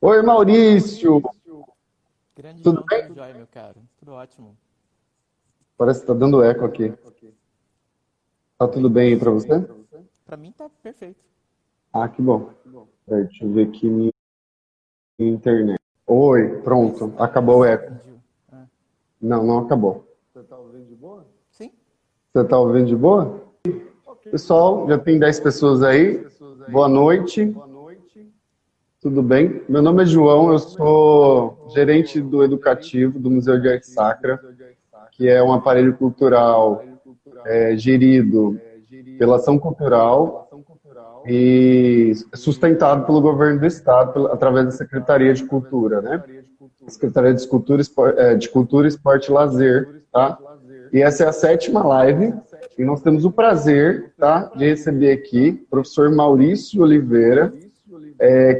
Oi, Maurício! Grande Tudo João, bem? tudo jóia, meu caro? Tudo ótimo. Parece que tá dando eco aqui. Tá tudo Oi? bem aí pra você? Pra mim tá perfeito. Ah, que bom. Peraí, deixa eu ver aqui minha internet. Oi, Talvez, pronto. Acabou o talvez eco. de... Ah, Não, não acabou. sim? Você tá ouvindo de boa? Pessoal, já tem 10 pessoas aí. Boa noite, tudo bem? Meu nome é João, eu sou gerente do educativo do Museu de Arte Sacra, que é um aparelho cultural gerido pela ação cultural e sustentado pelo governo do estado através da Secretaria de Cultura, né? Secretaria de Cultura, de Cultura, Esporte e Lazer, tá? E essa é a sétima live e nós temos o prazer, tá, de receber aqui o professor Maurício Oliveira,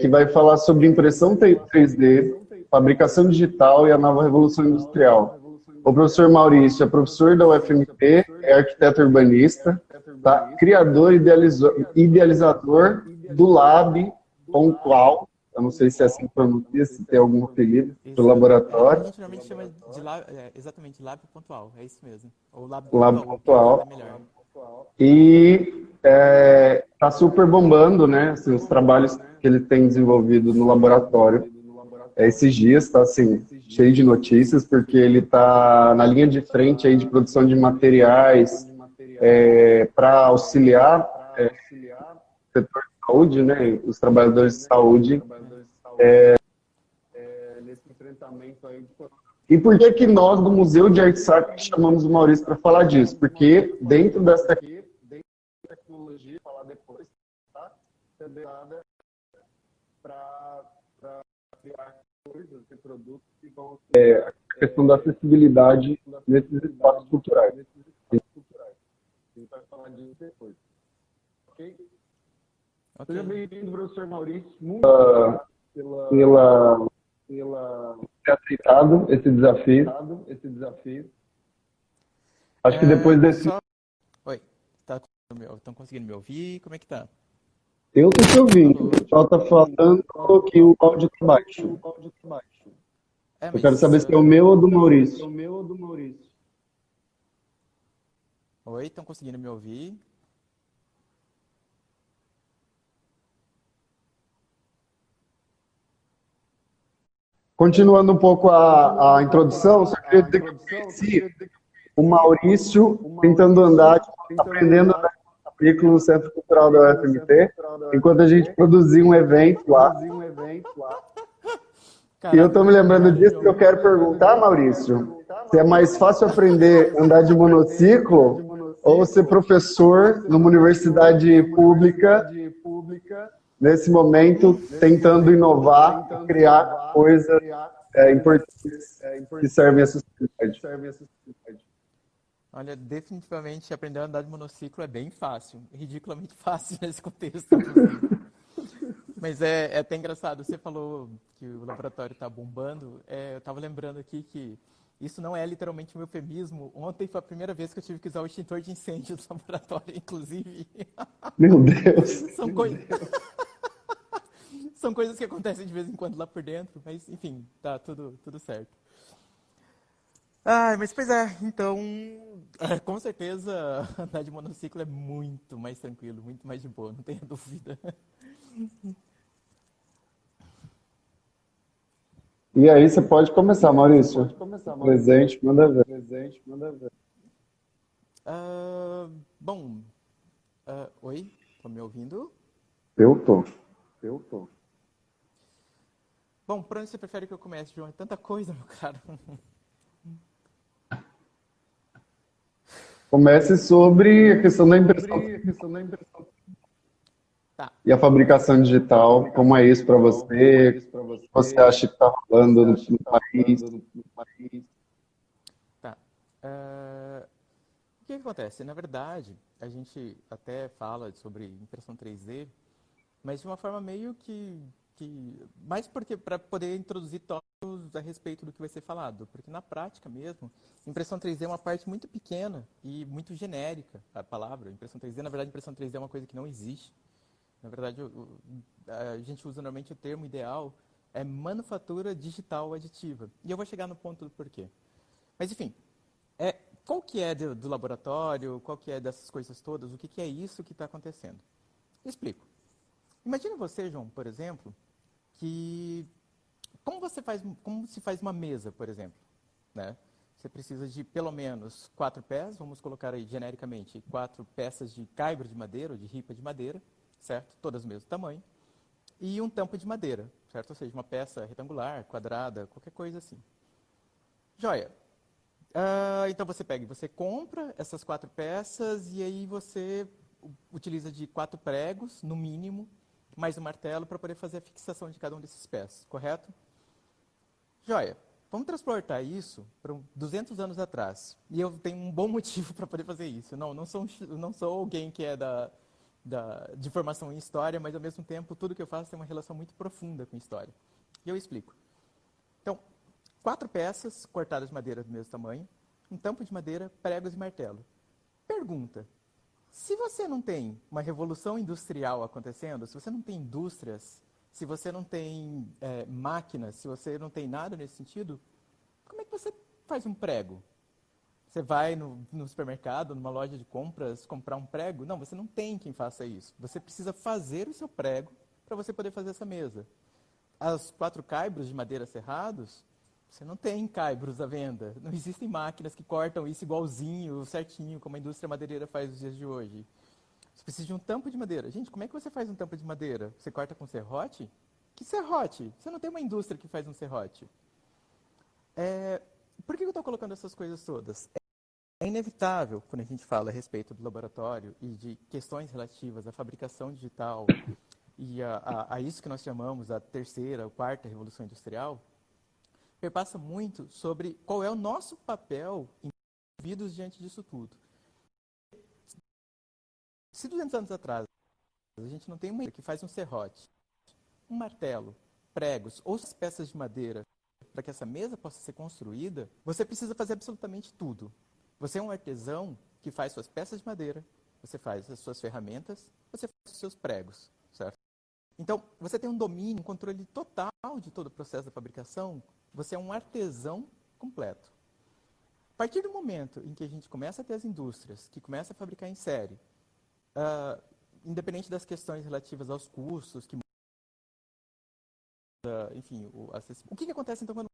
que vai falar sobre impressão 3D, fabricação digital e a nova revolução industrial. O professor Maurício é professor da UFMT, é arquiteto urbanista, tá? Criador e idealizador do Lab Pontual, eu não sei se é assim que pronuncia, se tem algum apelido, do Exato. A laboratório, gente normalmente chama de lab, exatamente, lábio pontual, é isso mesmo. Ou lábio Lab pontual, que é até Pontual, melhor. e está super bombando, né? Assim, os trabalhos que ele tem desenvolvido no laboratório. Esses dias está assim cheio de notícias porque ele está na linha de frente aí de produção de materiais para auxiliar o setor de saúde, né? Os trabalhadores de saúde. E por que que nós do Museu de Arte Sacra chamamos o Maurício para falar disso? Porque dentro dessa tecnologia, falar depois, tá? Para criar coisas e produtos que vão a questão da acessibilidade nesses espaços culturais. A gente vai falar disso depois, ok? Ok. Seja bem-vindo, professor Maurício. Muito obrigado pela ter aceitado esse desafio. Acho que depois desse. Só... Oi, estão conseguindo me ouvir? Como é que tá? Eu tô te ouvindo. O Alô? pessoal tá falando que o áudio tá baixo. É, Eu quero mas... saber se é o meu ou do Maurício. Oi, estão conseguindo me ouvir? Continuando um pouco a introdução, só queria dizer que eu conheci o Maurício tentando andar, aprendendo a andar de veículo no Centro Cultural da UFMT, enquanto a gente produzia um evento lá. E eu Caraca, estou me lembrando verdade, disso que eu João. quero perguntar, Maurício, se é mais fácil aprender a andar de monociclo ou ser professor numa universidade pública, nesse momento, tentando inovar e criar coisas importantes que servem à sociedade. Olha, definitivamente aprender a andar de monociclo é bem fácil. Ridiculamente fácil nesse contexto, inclusive. Mas é até engraçado. Você falou que o laboratório está bombando. Eu estava lembrando aqui que isso não é literalmente um eufemismo. Ontem foi a primeira vez que eu tive que usar o extintor de incêndio do laboratório, inclusive. Meu Deus! São, coi... São coisas que acontecem de vez em quando lá por dentro. Mas, enfim, tá tudo certo. Ah, mas pois é, então, com certeza andar de monociclo é muito mais tranquilo, muito mais de boa, não tenha dúvida. E aí você pode começar, Maurício. Presente, manda ver. Ah, bom, oi, tá me ouvindo? Eu tô. Bom, por onde você prefere que eu comece, João? É tanta coisa, meu cara. Comece sobre a questão da impressão Tá, e a fabricação digital. Como é isso para você? O que você acha que está rolando no país? tá. O que acontece? Na verdade, a gente até fala sobre impressão 3D, mas de uma forma meio que mais porque para poder introduzir tópicos a respeito do que vai ser falado, porque na prática mesmo, impressão 3D é uma parte muito pequena e muito genérica a palavra. Impressão 3D, na verdade, impressão 3D é uma coisa que não existe. Na verdade, a gente usa normalmente o termo ideal é manufatura digital aditiva. E eu vou chegar no ponto do porquê. Mas, enfim, qual que é do laboratório, qual que é dessas coisas todas, o que, que é isso que está acontecendo? Explico. Imagina você, João, por exemplo, que como se faz uma mesa, por exemplo, né? Você precisa de pelo menos 4 pés, vamos colocar aí genericamente 4 peças de caibro de madeira ou de ripa de madeira, certo? Todas do mesmo tamanho. E um tampo de madeira, certo? Ou seja, uma peça retangular, quadrada, qualquer coisa assim. Joia. Então você pega e você compra essas 4 peças e aí você utiliza de 4 pregos, no mínimo, mais um martelo para poder fazer a fixação de cada um desses pés, correto? Joia. Vamos transportar isso para 200 anos atrás. E eu tenho um bom motivo para poder fazer isso. Não sou alguém que é de formação em história, mas ao mesmo tempo tudo que eu faço tem uma relação muito profunda com história. E eu explico. Então, 4 peças cortadas de madeira do mesmo tamanho, um tampo de madeira, pregos e martelo. Pergunta: se você não tem uma revolução industrial acontecendo, se você não tem indústrias, se você não tem máquinas, se você não tem nada nesse sentido, como é que você faz um prego? Você vai no supermercado, numa loja de compras, comprar um prego? Não, você não tem quem faça isso. Você precisa fazer o seu prego para você poder fazer essa mesa. Os 4 caibros de madeira serrados, você não tem caibros à venda. Não existem máquinas que cortam isso igualzinho, certinho, como a indústria madeireira faz nos dias de hoje. Você precisa de um tampo de madeira. Gente, como é que você faz um tampo de madeira? Você corta com serrote? Que serrote? Você não tem uma indústria que faz um serrote. Por que eu estou colocando essas coisas todas? É inevitável, quando a gente fala a respeito do laboratório e de questões relativas à fabricação digital e a isso que nós chamamos a terceira ou quarta revolução industrial, perpassa muito sobre qual é o nosso papel envolvidos diante disso tudo. Se 200 anos atrás a gente não tem uma que faz um serrote, um martelo, pregos ou as peças de madeira para que essa mesa possa ser construída, você precisa fazer absolutamente tudo. Você é um artesão que faz suas peças de madeira, você faz as suas ferramentas, você faz os seus pregos, certo? Então, você tem um domínio, um controle total de todo o processo da fabricação, você é um artesão completo. A partir do momento em que a gente começa a ter as indústrias, que começa a fabricar em série, independente das questões relativas aos custos, enfim, o que acontece então quando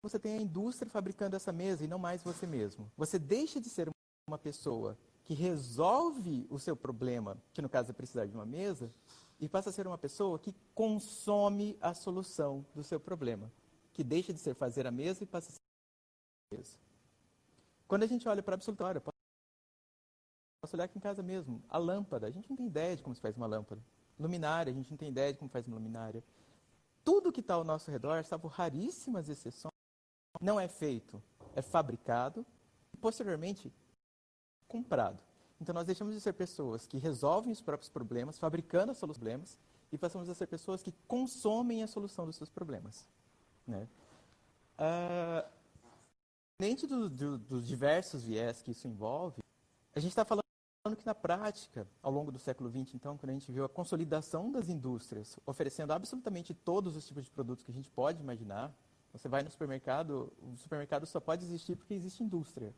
você tem a indústria fabricando essa mesa e não mais você mesmo? Você deixa de ser uma pessoa que resolve o seu problema, que no caso é precisar de uma mesa, e passa a ser uma pessoa que consome a solução do seu problema, que deixa de ser fazer a mesa e passa a ser a mesa. Quando a gente olha para a absolutória, posso olhar aqui em casa mesmo, a lâmpada, a gente não tem ideia de como se faz uma lâmpada. Luminária, a gente não tem ideia de como faz uma luminária. Tudo que está ao nosso redor, salvo raríssimas exceções, não é feito, é fabricado e posteriormente comprado. Então nós deixamos de ser pessoas que resolvem os próprios problemas, fabricando as soluções dos problemas, e passamos a ser pessoas que consomem a solução dos seus problemas. Né? Independente dos diversos viés que isso envolve, a gente está falando que na prática, ao longo do século XX, então, quando a gente viu a consolidação das indústrias, oferecendo absolutamente todos os tipos de produtos que a gente pode imaginar, você vai no supermercado, o supermercado só pode existir porque existe indústria.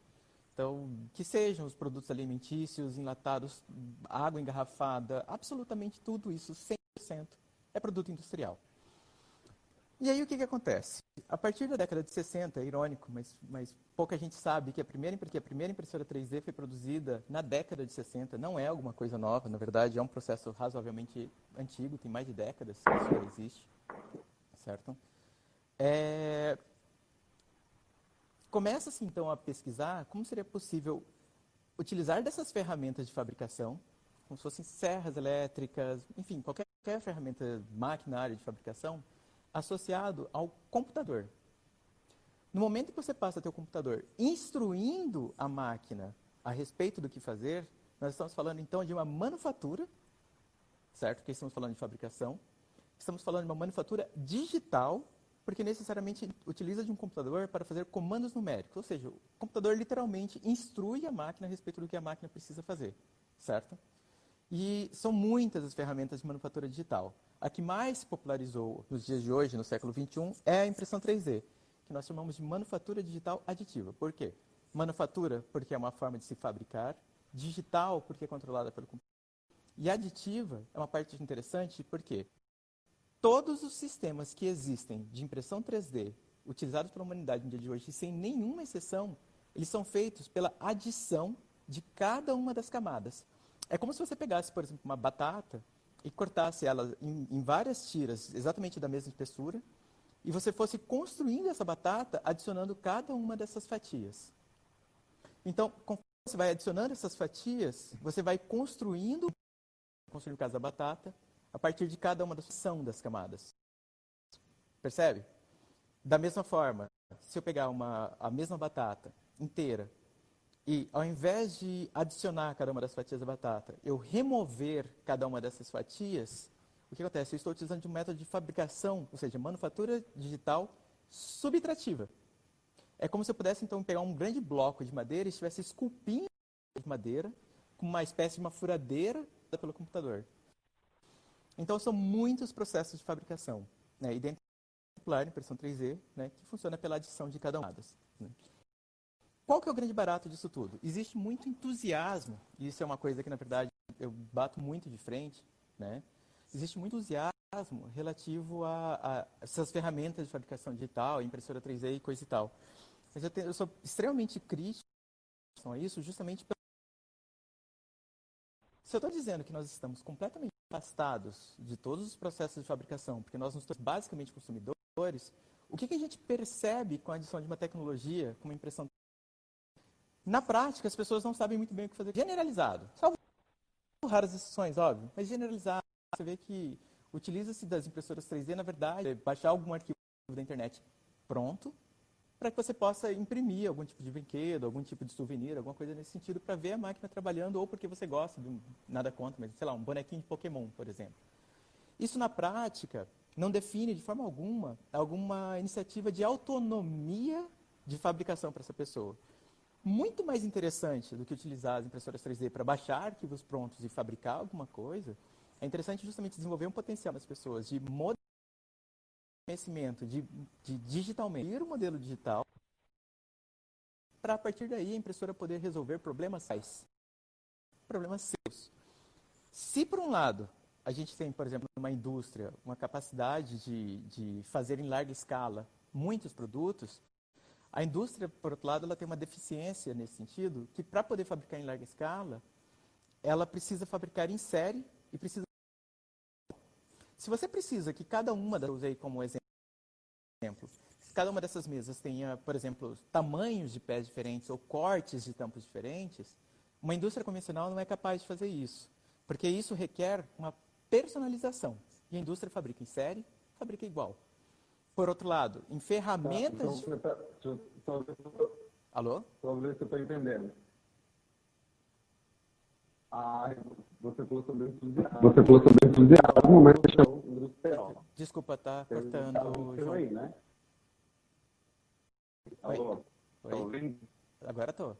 Então, que sejam os produtos alimentícios, enlatados, água engarrafada, absolutamente tudo isso, 100%, é produto industrial. E aí o que acontece? A partir da década de 60, é irônico, mas pouca gente sabe que a primeira impressora 3D foi produzida na década de 60, não é alguma coisa nova, na verdade é um processo razoavelmente antigo, tem mais de décadas que isso já existe, certo? Começa-se então a pesquisar como seria possível utilizar dessas ferramentas de fabricação, como se fossem serras elétricas, enfim, qualquer ferramenta maquinária de fabricação, associado ao computador. No momento que você passa a ter o computador instruindo a máquina a respeito do que fazer, nós estamos falando então de uma manufatura, certo? Porque estamos falando de fabricação. Estamos falando de uma manufatura digital, porque necessariamente utiliza de um computador para fazer comandos numéricos. Ou seja, o computador literalmente instrui a máquina a respeito do que a máquina precisa fazer, certo? E são muitas as ferramentas de manufatura digital. A que mais se popularizou nos dias de hoje, no século XXI, é a impressão 3D, que nós chamamos de manufatura digital aditiva. Por quê? Manufatura, porque é uma forma de se fabricar. Digital, porque é controlada pelo computador. E aditiva é uma parte interessante, porque todos os sistemas que existem de impressão 3D, utilizados pela humanidade no dia de hoje, sem nenhuma exceção, eles são feitos pela adição de cada uma das camadas. É como se você pegasse, por exemplo, uma batata e cortasse ela em várias tiras, exatamente da mesma espessura, e você fosse construindo essa batata, adicionando cada uma dessas fatias. Então, conforme você vai adicionando essas fatias, você vai construindo o caso da batata, a partir de cada uma das camadas. Percebe? Da mesma forma, se eu pegar a mesma batata inteira e, ao invés de adicionar cada uma das fatias da batata, eu remover cada uma dessas fatias, o que acontece? Eu estou utilizando de um método de fabricação, ou seja, manufatura digital subtrativa. É como se eu pudesse, então, pegar um grande bloco de madeira e estivesse esculpindo de madeira com uma espécie de uma furadeira pelo computador. Então, são muitos processos de fabricação, né? E dentro da impressão 3D, né, que funciona pela adição de cada uma das. Né? Qual que é o grande barato disso tudo? Existe muito entusiasmo, e isso é uma coisa que, na verdade, eu bato muito de frente, né? Existe muito entusiasmo relativo a essas ferramentas de fabricação digital, impressora 3D e coisa e tal. Mas eu sou extremamente crítico a isso, justamente pelo... Se eu estou dizendo que nós estamos completamente afastados de todos os processos de fabricação, porque nós não somos basicamente consumidores, o que a gente percebe com a adição de uma tecnologia, com uma impressão? Na prática, as pessoas não sabem muito bem o que fazer. Generalizado. Salvo raras exceções, óbvio, mas generalizado. Você vê que utiliza-se das impressoras 3D, na verdade, baixar algum arquivo da internet pronto, para que você possa imprimir algum tipo de brinquedo, algum tipo de souvenir, alguma coisa nesse sentido, para ver a máquina trabalhando, ou porque você gosta, nada contra, mas, sei lá, um bonequinho de Pokémon, por exemplo. Isso, na prática, não define de forma alguma iniciativa de autonomia de fabricação para essa pessoa. Muito mais interessante do que utilizar as impressoras 3D para baixar arquivos prontos e fabricar alguma coisa, é interessante justamente desenvolver um potencial nas pessoas de conhecimento, de digitalmente ir o modelo digital, para a partir daí a impressora poder resolver problemas seus. Se por um lado a gente tem, por exemplo, uma indústria, uma capacidade de fazer em larga escala muitos produtos, a indústria, por outro lado, ela tem uma deficiência nesse sentido, que para poder fabricar em larga escala, ela precisa fabricar em série e precisa... Se você precisa que cada uma das... Eu usei como exemplo, cada uma dessas mesas tenha, por exemplo, tamanhos de pés diferentes ou cortes de tampos diferentes, uma indústria convencional não é capaz de fazer isso, porque isso requer uma personalização. E a indústria fabrica em série, fabrica igual. Por outro lado, em ferramentas... Alô? Só ver se eu estou entendendo. Você falou sobre entusiasmo, mas você chamou industrial. Desculpa, tá cortando, João. Aí, né? Alô? Oi? Tá ouvindo? Agora tô.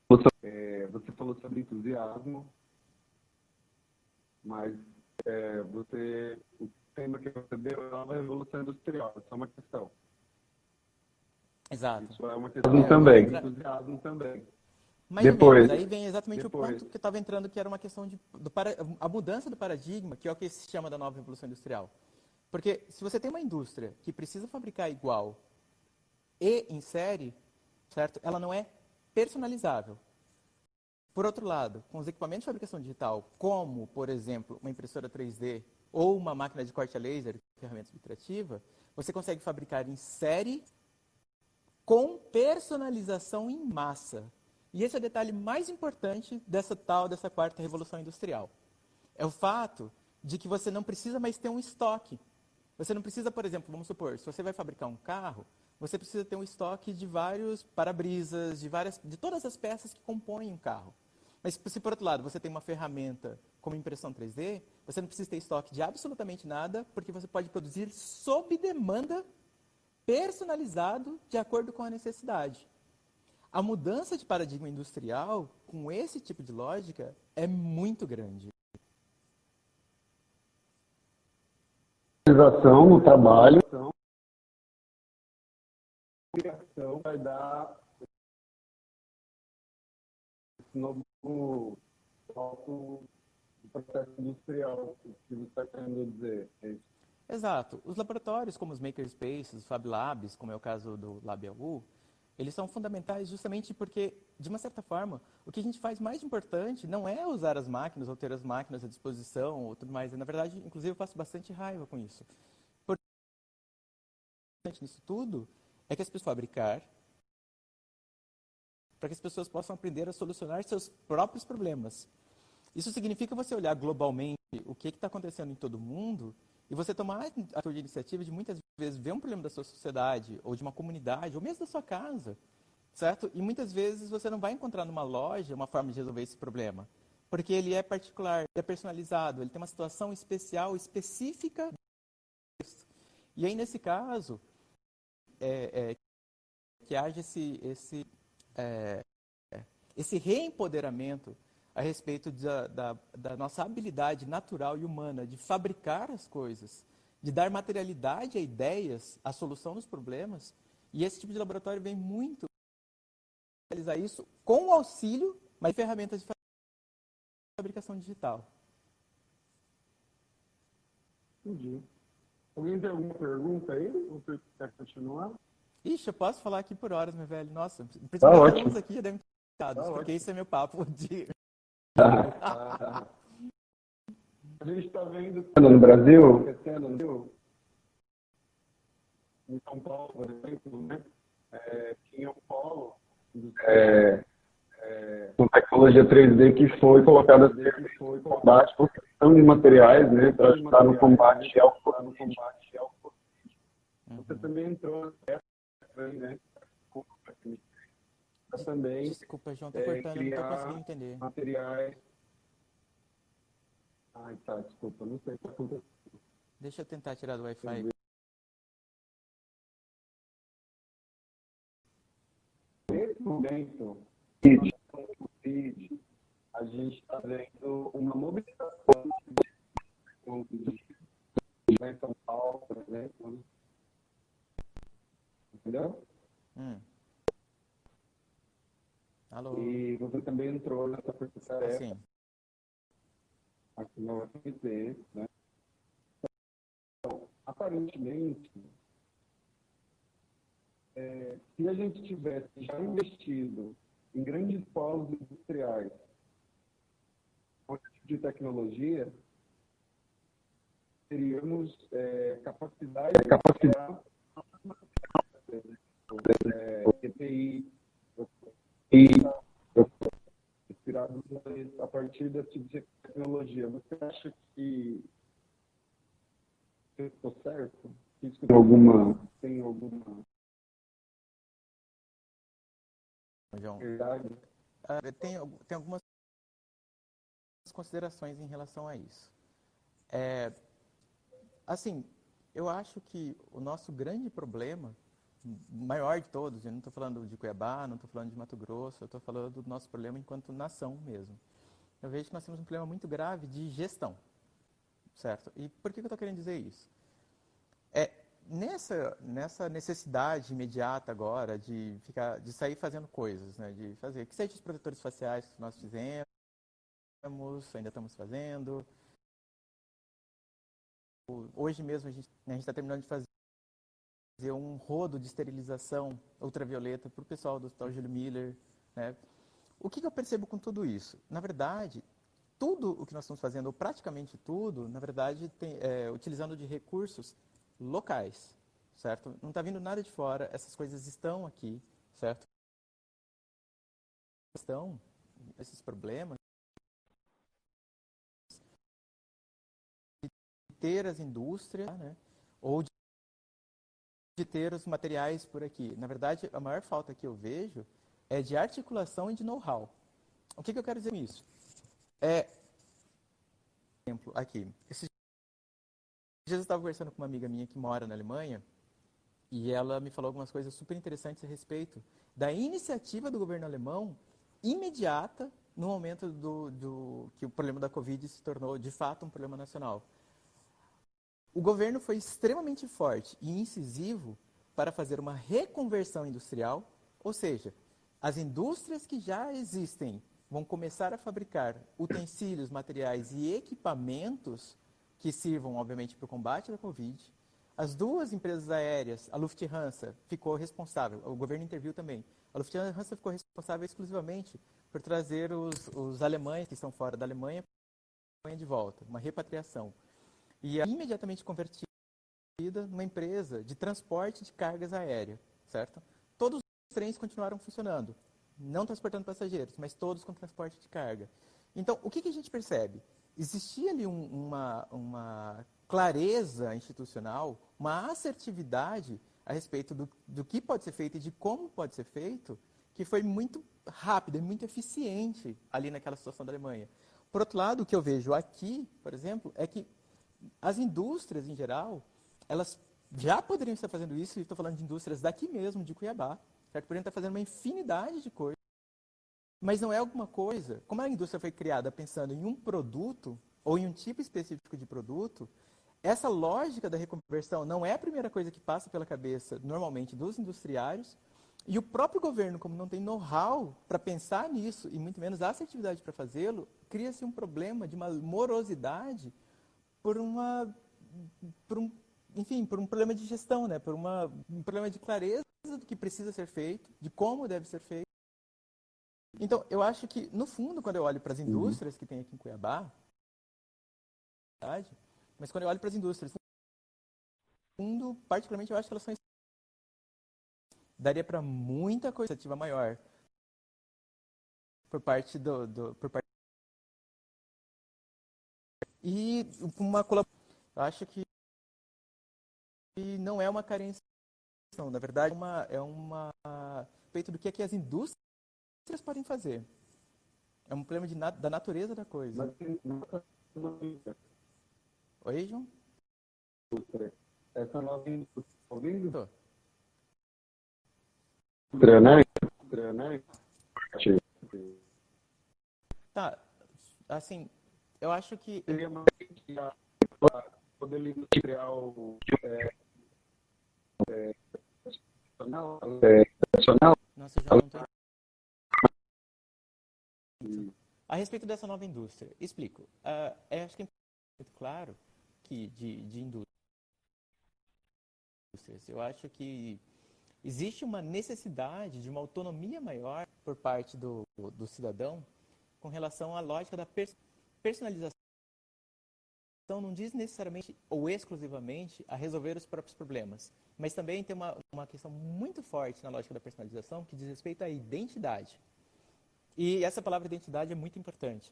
Você falou sobre entusiasmo, mas o tema que você deu é uma revolução industrial, isso é uma questão. Exato. Isso é uma questão também. Entusiasmo também. Mais depois, ou menos. Aí vem exatamente o ponto que eu estava entrando, que era uma questão de a mudança do paradigma, que é o que se chama da nova revolução industrial. Porque se você tem uma indústria que precisa fabricar igual e em série, certo? Ela não é personalizável. Por outro lado, com os equipamentos de fabricação digital, como, por exemplo, uma impressora 3D ou uma máquina de corte a laser, ferramenta subtrativa, você consegue fabricar em série com personalização em massa. E esse é o detalhe mais importante dessa quarta revolução industrial. É o fato de que você não precisa mais ter um estoque. Você não precisa, por exemplo, vamos supor, se você vai fabricar um carro, você precisa ter um estoque de vários para-brisas, de todas as peças que compõem um carro. Mas se, por outro lado, você tem uma ferramenta como impressão 3D, você não precisa ter estoque de absolutamente nada, porque você pode produzir sob demanda, personalizado, de acordo com a necessidade. A mudança de paradigma industrial, com esse tipo de lógica, é muito grande. realização no trabalho, vai dar esse novo salto do processo industrial, que você está querendo dizer. Exato. Os laboratórios como os Makerspaces, os Fab Labs, como é o caso do LabAU, eles são fundamentais justamente porque, de uma certa forma, o que a gente faz mais importante não é usar as máquinas ou ter as máquinas à disposição ou tudo mais. Na verdade, inclusive, eu passo bastante raiva com isso. O importante nisso tudo é que as pessoas fabricar para que as pessoas possam aprender a solucionar seus próprios problemas. Isso significa você olhar globalmente o que está acontecendo em todo mundo e você tomar a sua iniciativa de muitas vezes ver um problema da sua sociedade, ou de uma comunidade, ou mesmo da sua casa, certo? E muitas vezes você não vai encontrar numa loja uma forma de resolver esse problema, porque ele é particular, ele é personalizado, ele tem uma situação especial, específica. E aí, nesse caso, que haja esse reempoderamento a respeito da nossa habilidade natural e humana de fabricar as coisas, de dar materialidade a ideias, a solução dos problemas. E esse tipo de laboratório vem muito realizar isso com o auxílio de ferramentas de fabricação digital. Entendi. Alguém tem alguma pergunta aí? Ou você quer continuar? Ixi, eu posso falar aqui por horas, meu velho. Nossa, Tá principalmente os ótimo. alunos aqui já devem ter dados, porque isso é meu papo de... A gente está vendo no Brasil, em São Paulo, por exemplo, né? Tinha um polo com tecnologia 3D que foi colocada a serviço de combate por questão de materiais, né? Para ajudar no combate ao Covid. Você também entrou nessa, né? Também Desculpa, João, tô cortando, não tô conseguindo entender. materiais. Ai, tá, desculpa, não sei o que aconteceu. Deixa eu tentar tirar do Wi-Fi. Nesse momento, a gente está vendo uma mobilização de São Paulo, por exemplo. Entendeu? Alô? E você também entrou nessa tarefa Sim. aqui na UFMT, né? Então, aparentemente, se a gente tivesse já investido em grandes polos industriais com esse tipo de tecnologia, teríamos capacidade EPI e inspirados a partir desse tipo de tecnologia. Você acha que eu estou certo? Isso tem alguma João. verdade? Tem algumas considerações em relação a isso. Assim, eu acho que o nosso grande problema, maior de todos, eu não estou falando de Cuiabá, não estou falando de Mato Grosso, eu estou falando do nosso problema enquanto nação mesmo. Eu vejo que nós temos um problema muito grave de gestão, certo? E por que eu estou querendo dizer isso? Nessa necessidade imediata agora de sair fazendo coisas, né? De fazer, que seja os protetores faciais que nós fizemos, ainda estamos fazendo. Hoje mesmo a gente está terminando de fazer um rodo de esterilização ultravioleta para o pessoal do Hospital Júlio Miller, né? O que eu percebo com tudo isso? Na verdade, tudo o que nós estamos fazendo, ou praticamente tudo, na verdade, utilizando de recursos locais, certo? Não está vindo nada de fora, essas coisas estão aqui, certo? Estão, esses problemas, de ter as indústrias, né? Ou de ter os materiais por aqui. Na verdade, a maior falta que eu vejo é de articulação e de know-how. O que eu quero dizer com isso? Exemplo, aqui. Esses dias eu estava conversando com uma amiga minha que mora na Alemanha e ela me falou algumas coisas super interessantes a respeito da iniciativa do governo alemão imediata no momento que o problema da Covid se tornou, de fato, um problema nacional. o governo foi extremamente forte e incisivo para fazer uma reconversão industrial, ou seja, as indústrias que já existem vão começar a fabricar utensílios, materiais e equipamentos que sirvam, obviamente, para o combate da Covid. As duas empresas aéreas, a Lufthansa ficou responsável, o governo interviu também, a Lufthansa ficou responsável exclusivamente por trazer os alemães que estão fora da Alemanha de volta, uma repatriação. E é imediatamente convertida numa empresa de transporte de cargas aéreas, certo? Todos os trens continuaram funcionando, não transportando passageiros, mas todos com transporte de carga. Então, o que a gente percebe? Existia ali uma clareza institucional, uma assertividade a respeito do que pode ser feito e de como pode ser feito, que foi muito rápida e muito eficiente ali naquela situação da Alemanha. Por outro lado, o que eu vejo aqui, por exemplo, é que as indústrias, em geral, elas já poderiam estar fazendo isso, e estou falando de indústrias daqui mesmo, de Cuiabá, certo? Poderiam estar fazendo uma infinidade de coisas, mas não é alguma coisa, como a indústria foi criada pensando em um produto, ou em um tipo específico de produto, essa lógica da reconversão não é a primeira coisa que passa pela cabeça, normalmente, dos industriários, e o próprio governo, como não tem know-how para pensar nisso, e muito menos assertividade para fazê-lo, cria-se um problema de uma morosidade por por um problema de gestão, né? Por um problema de clareza do que precisa ser feito, de como deve ser feito. Então, eu acho que, no fundo, quando eu olho para as indústrias que tem aqui em Cuiabá, mas quando eu olho para as indústrias, no fundo, particularmente, eu acho que elas são daria para muita coisa ativa maior por parte por parte e uma colaboração. Eu acho que não é uma carência, não. Na verdade, é uma respeito do que as indústrias podem fazer. É um problema da natureza da coisa. Oi, João? Essa nova indústria, tá ouvindo? Tô. Né? Tá, assim, eu acho que Seria mais modelo industrial nacional. nossa, João, não tô a respeito dessa nova indústria. Explico. Eu acho que é muito claro que de indústrias, eu acho que existe uma necessidade de uma autonomia maior por parte do cidadão com relação à lógica da personalização. Não diz necessariamente ou exclusivamente a resolver os próprios problemas, mas também tem uma questão muito forte na lógica da personalização que diz respeito à identidade. E essa palavra identidade é muito importante,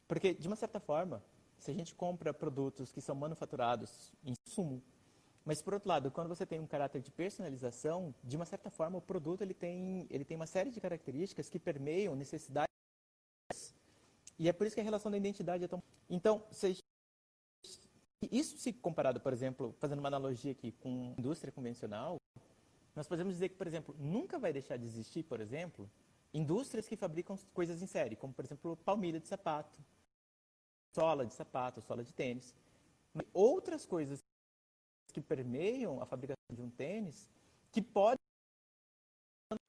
porque, de uma certa forma, se a gente compra produtos que são manufaturados em insumo, mas, por outro lado, quando você tem um caráter de personalização, de uma certa forma, o produto ele tem uma série de características que permeiam necessidades. E é por isso que a relação da identidade é tão... Então, isso se comparado, por exemplo, fazendo uma analogia aqui com a indústria convencional, nós podemos dizer que, por exemplo, nunca vai deixar de existir, por exemplo, indústrias que fabricam coisas em série, como, por exemplo, palmilha de sapato, sola de sapato, sola de tênis. Mas outras coisas que permeiam a fabricação de um tênis, que pode,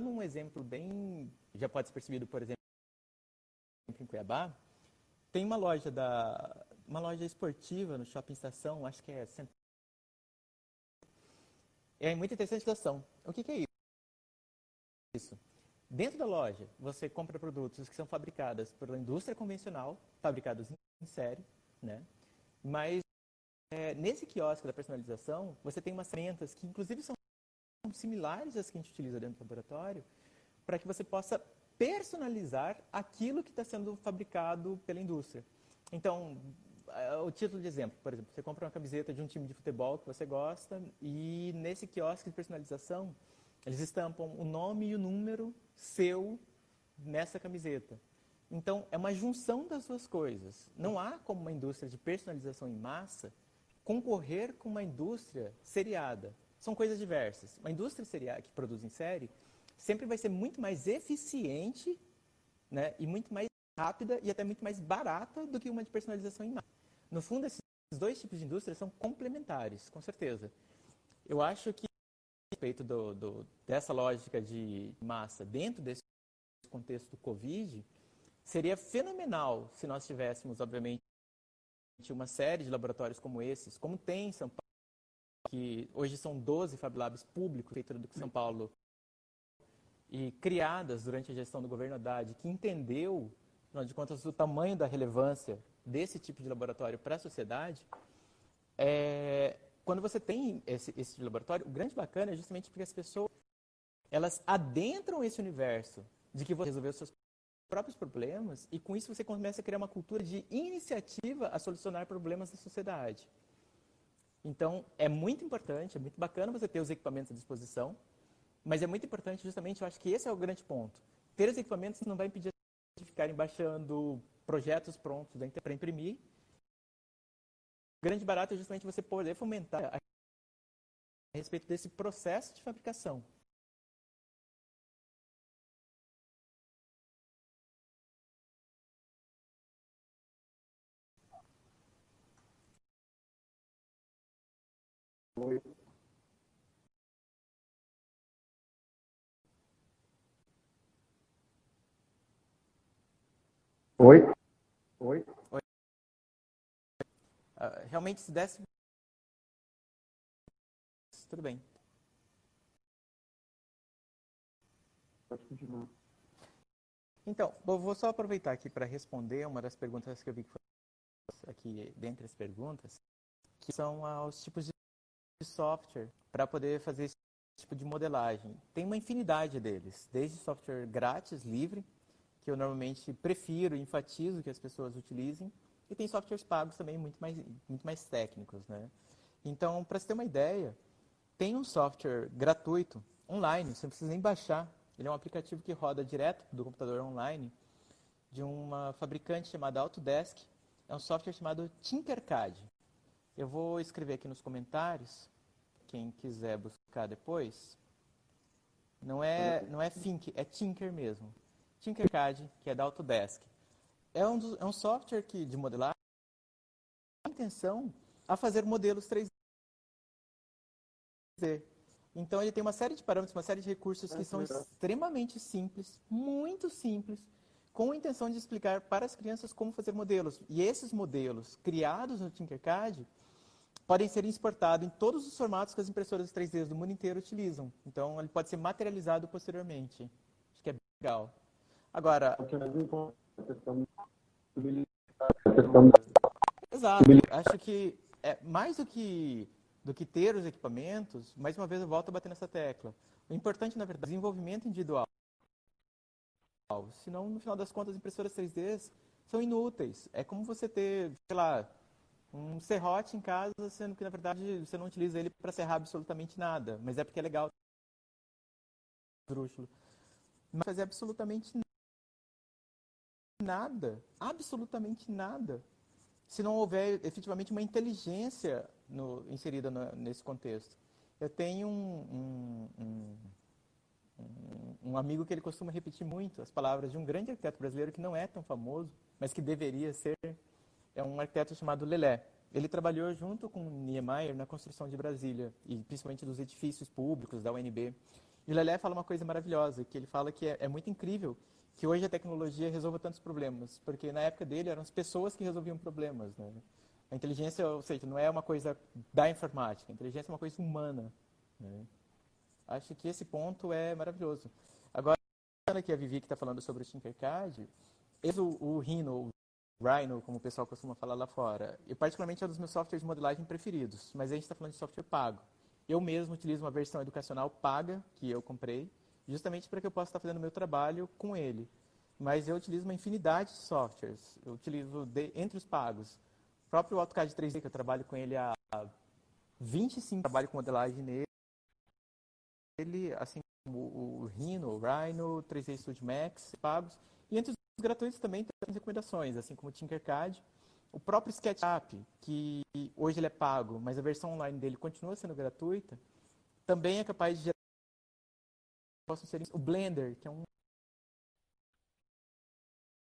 um exemplo bem, já pode ser percebido, por exemplo, em Cuiabá, tem uma loja esportiva no Shopping Estação, acho que é muito interessante a situação. O que é isso? Dentro da loja, você compra produtos que são fabricados pela indústria convencional, fabricados em série, né? Mas nesse quiosque da personalização, você tem umas ferramentas que, inclusive, são similares às que a gente utiliza dentro do laboratório, para que você possa personalizar aquilo que está sendo fabricado pela indústria. Então, o título de exemplo, por exemplo, você compra uma camiseta de um time de futebol que você gosta e nesse quiosque de personalização, eles estampam o nome e o número seu nessa camiseta. Então, é uma junção das duas coisas. Não há como uma indústria de personalização em massa concorrer com uma indústria seriada. São coisas diversas. Uma indústria seriada que produz em série sempre vai ser muito mais eficiente, né, e muito mais rápida e até muito mais barata do que uma de personalização em massa. No fundo, esses dois tipos de indústria são complementares, com certeza. Eu acho que, a respeito dessa lógica de massa dentro desse contexto do Covid, seria fenomenal se nós tivéssemos, obviamente, uma série de laboratórios como esses, como tem em São Paulo, que hoje são 12 Fab Labs públicos feitos do São Paulo e criadas durante a gestão do governo Haddad, que entendeu, afinal de contas, o tamanho da relevância desse tipo de laboratório para a sociedade. Quando você tem esse tipo de laboratório, o grande bacana é justamente porque as pessoas elas adentram esse universo de que você resolveu os seus próprios problemas e com isso você começa a criar uma cultura de iniciativa a solucionar problemas da sociedade. Então, é muito importante, é muito bacana você ter os equipamentos à disposição, mas é muito importante justamente, eu acho que esse é o grande ponto. Ter os equipamentos não vai impedir de ficarem baixando projetos prontos para imprimir. O grande barato é justamente você poder fomentar a respeito desse processo de fabricação. Oi. Oi? Oi? Realmente, se desse... Tudo bem. Pode continuar. Então, eu vou só aproveitar aqui para responder uma das perguntas que eu vi que foi aqui dentre as perguntas, que são os tipos de software para poder fazer esse tipo de modelagem. Tem uma infinidade deles, desde software grátis, livre, que eu normalmente prefiro e enfatizo que as pessoas utilizem, e tem softwares pagos também muito mais técnicos, né? Então, para você ter uma ideia, tem um software gratuito, online, você não precisa nem baixar. Ele é um aplicativo que roda direto do computador online, de uma fabricante chamada Autodesk. É um software chamado Tinkercad. Eu vou escrever aqui nos comentários, quem quiser buscar depois. Não é Think, é Tinker mesmo. Tinkercad, que é da Autodesk. É um software de modelagem com intenção a fazer modelos 3D. Então ele tem uma série de parâmetros, uma série de recursos que são extremamente simples, muito simples, com a intenção de explicar para as crianças como fazer modelos. E esses modelos criados no Tinkercad podem ser exportados em todos os formatos que as impressoras 3D do mundo inteiro utilizam. Então ele pode ser materializado posteriormente. Acho que é bem legal. Agora, exato, acho que mais do que ter os equipamentos, mais uma vez eu volto a bater nessa tecla. O importante, na verdade, é o desenvolvimento individual. Senão, no final das contas, as impressoras 3D são inúteis. É como você ter, sei lá, um serrote em casa, sendo que, na verdade, você não utiliza ele para serrar absolutamente nada. Mas é porque é legal. Mas fazer absolutamente absolutamente nada, se não houver efetivamente uma inteligência inserida nesse contexto. Eu tenho um amigo que ele costuma repetir muito as palavras de um grande arquiteto brasileiro que não é tão famoso, mas que deveria ser, é um arquiteto chamado Lelé. Ele trabalhou junto com Niemeyer na construção de Brasília, e principalmente dos edifícios públicos da UNB. E o Lelé fala uma coisa maravilhosa, que ele fala que é muito incrível que hoje a tecnologia resolva tantos problemas, porque na época dele eram as pessoas que resolviam problemas, né? A inteligência, ou seja, não é uma coisa da informática, a inteligência é uma coisa humana, né? Acho que esse ponto é maravilhoso. Agora, aqui a Vivi que está falando sobre o Tinkercad, o Rhino, como o pessoal costuma falar lá fora, eu particularmente é um dos meus softwares de modelagem preferidos, mas a gente está falando de software pago. Eu mesmo utilizo uma versão educacional paga, que eu comprei, justamente para que eu possa estar fazendo o meu trabalho com ele. Mas eu utilizo uma infinidade de softwares. Eu utilizo, entre os pagos, o próprio AutoCAD 3D, que eu trabalho com ele há 25 anos, trabalho com modelagem nele, assim como o Rhino, 3D Studio Max, pagos. E entre os gratuitos também tem as recomendações, assim como o Tinkercad. O próprio SketchUp, que hoje ele é pago, mas a versão online dele continua sendo gratuita, também é capaz de gerar o Blender, que é um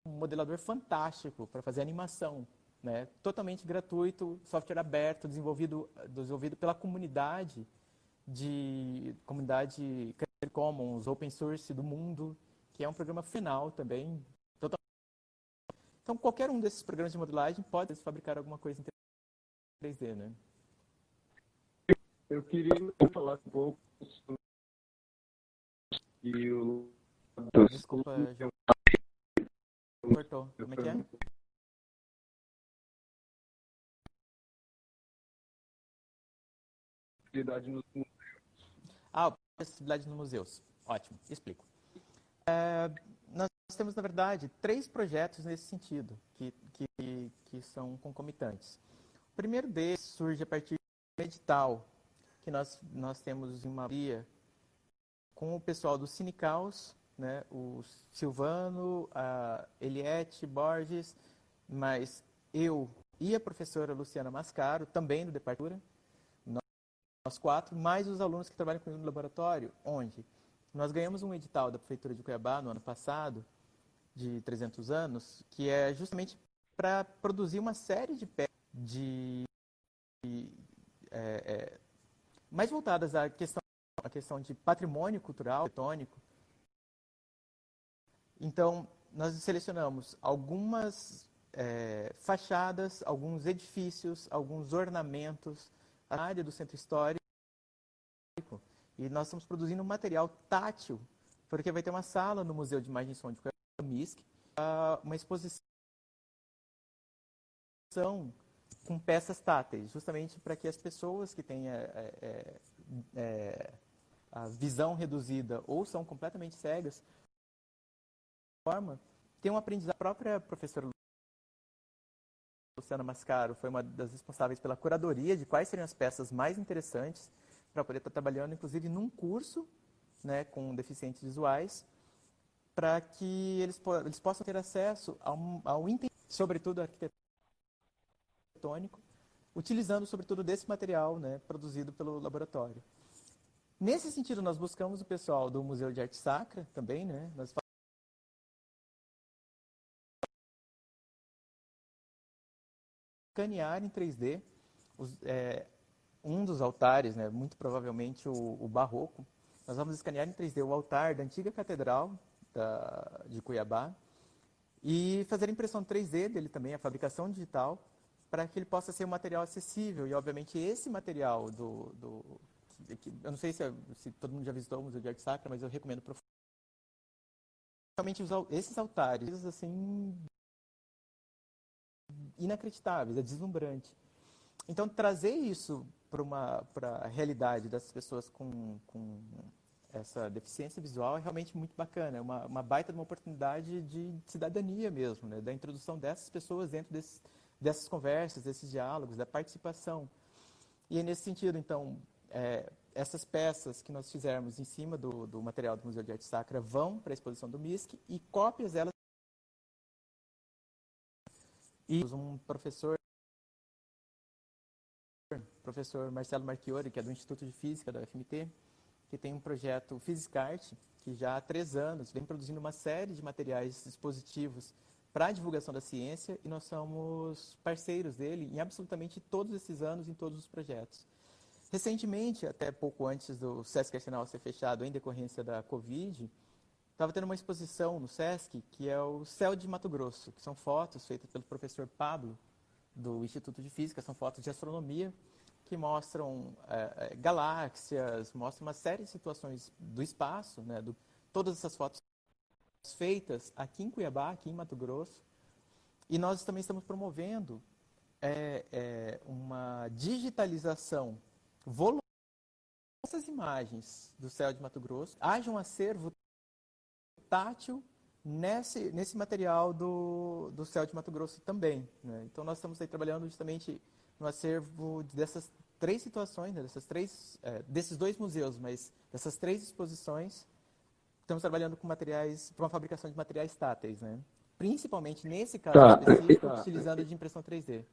modelador fantástico para fazer animação, né? Totalmente gratuito, software aberto, desenvolvido pela comunidade Creative Commons, Open Source do mundo, que é um programa final também. Então, qualquer um desses programas de modelagem pode fabricar alguma coisa em 3D, né? Eu queria falar um pouco sobre o... Desculpa, João. Cortou. Como é que é? Acessibilidade nos museus. Ótimo, explico. Nós temos, na verdade, 3 projetos nesse sentido, que são concomitantes. O primeiro deles surge a partir do edital, que nós temos em uma via com o pessoal do Cinecaus, né, o Silvano, a Eliette Borges, mas eu e a professora Luciana Mascaro, também do departamento, nós 4, mais os alunos que trabalham comigo no laboratório, onde nós ganhamos um edital da Prefeitura de Cuiabá no ano passado, de 300 anos, que é justamente para produzir uma série de peças mais voltadas à questão de patrimônio cultural, arquitetônico. Então, nós selecionamos algumas fachadas, alguns edifícios, alguns ornamentos na área do centro histórico, e nós estamos produzindo um material tátil, porque vai ter uma sala no Museu de Imagem e Som de Cuiabá, MISC, uma exposição com peças táteis, justamente para que as pessoas que têm a visão reduzida ou são completamente cegas, tenham um aprendizado. A própria professora Luciana Mascaro foi uma das responsáveis pela curadoria de quais seriam as peças mais interessantes para poder estar trabalhando, inclusive, num curso, né, com deficientes visuais, para que eles possam ter acesso ao entendimento, sobretudo arquitetônico, utilizando, sobretudo, desse material, né, produzido pelo laboratório. Nesse sentido, nós buscamos o pessoal do Museu de Arte Sacra também, né, nós escanear em 3D um dos altares, né, muito provavelmente o barroco. Nós vamos escanear em 3D o altar da antiga catedral de Cuiabá e fazer a impressão 3D dele também, a fabricação digital, para que ele possa ser um material acessível. E, obviamente, esse material eu não sei se todo mundo já visitou o Museu de Arte Sacra, mas eu recomendo profundamente esses altares, assim, inacreditáveis, é deslumbrante. Então, trazer isso para a realidade das pessoas com essa deficiência visual é realmente muito bacana, é uma baita de uma oportunidade de cidadania mesmo, né? Da introdução dessas pessoas dentro dessas conversas, desses diálogos, da participação. E é nesse sentido, então, essas peças que nós fizermos em cima do material do Museu de Arte Sacra vão para a exposição do MISC e cópias delas. E um professor Marcelo Marchiori, que é do Instituto de Física da UFMT, que tem um projeto PhysicsArt, que já há 3 anos vem produzindo uma série de materiais expositivos para a divulgação da ciência, e nós somos parceiros dele em absolutamente todos esses anos, em todos os projetos. Recentemente, até pouco antes do Sesc Arsenal ser fechado em decorrência da Covid, estava tendo uma exposição no Sesc, que é o Céu de Mato Grosso, que são fotos feitas pelo professor Pablo, do Instituto de Física, são fotos de astronomia, que mostram galáxias, mostram uma série de situações do espaço, né, todas essas fotos feitas aqui em Cuiabá, aqui em Mato Grosso, e nós também estamos promovendo uma digitalização voluntária dessas imagens do Céu de Mato Grosso, haja um acervo tátil nesse material do Céu de Mato Grosso também, né? Então, nós estamos aí trabalhando justamente no acervo dessas 3 situações, né? Desses 2 museus, mas dessas 3 exposições, estamos trabalhando com materiais, para uma fabricação de materiais táteis, né? Principalmente nesse caso específico, utilizando de impressão 3D.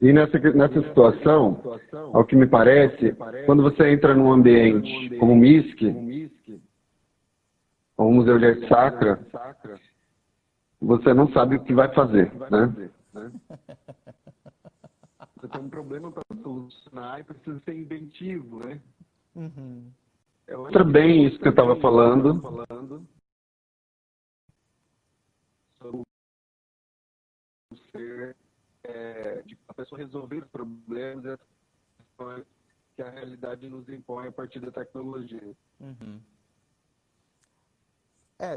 E nessa situação, ao que me parece, quando você entra num ambiente como o MISC, ou o Museu de Arte Sacra, você não sabe o que vai fazer, né? né? Você tem um problema para solucionar e precisa ser inventivo, né? Uhum. Mostra bem isso que eu estava falando sobre ser de a pessoa resolver os problemas e as questões que a realidade nos impõe a partir da tecnologia. Uhum.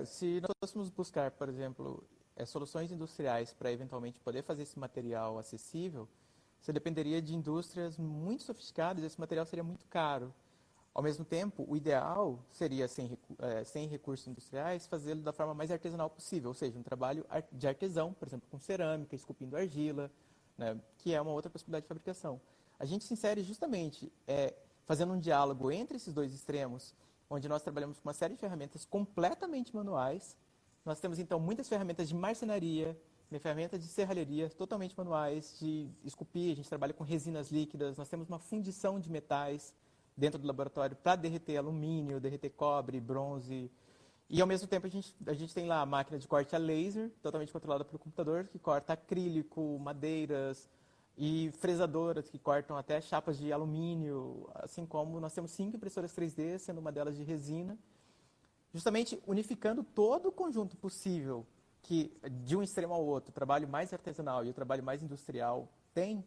Se nós fôssemos buscar, por exemplo, soluções industriais para eventualmente poder fazer esse material acessível, você dependeria de indústrias muito sofisticadas e esse material seria muito caro. Ao mesmo tempo, o ideal seria, sem recursos industriais, fazê-lo da forma mais artesanal possível, ou seja, um trabalho de artesão, por exemplo, com cerâmica, esculpindo argila, né, que é uma outra possibilidade de fabricação. A gente se insere justamente fazendo um diálogo entre esses dois extremos, onde nós trabalhamos com uma série de ferramentas completamente manuais. Nós temos, então, muitas ferramentas de marcenaria, ferramentas de serralheria totalmente manuais, de esculpir, a gente trabalha com resinas líquidas, nós temos uma fundição de metais dentro do laboratório para derreter alumínio, derreter cobre, bronze. E, ao mesmo tempo, a gente tem lá a máquina de corte a laser, totalmente controlada pelo computador, que corta acrílico, madeiras e fresadoras que cortam até chapas de alumínio, assim como nós temos 5 impressoras 3D, sendo uma delas de resina, justamente unificando todo o conjunto possível que, de um extremo ao outro, o trabalho mais artesanal e o trabalho mais industrial tem,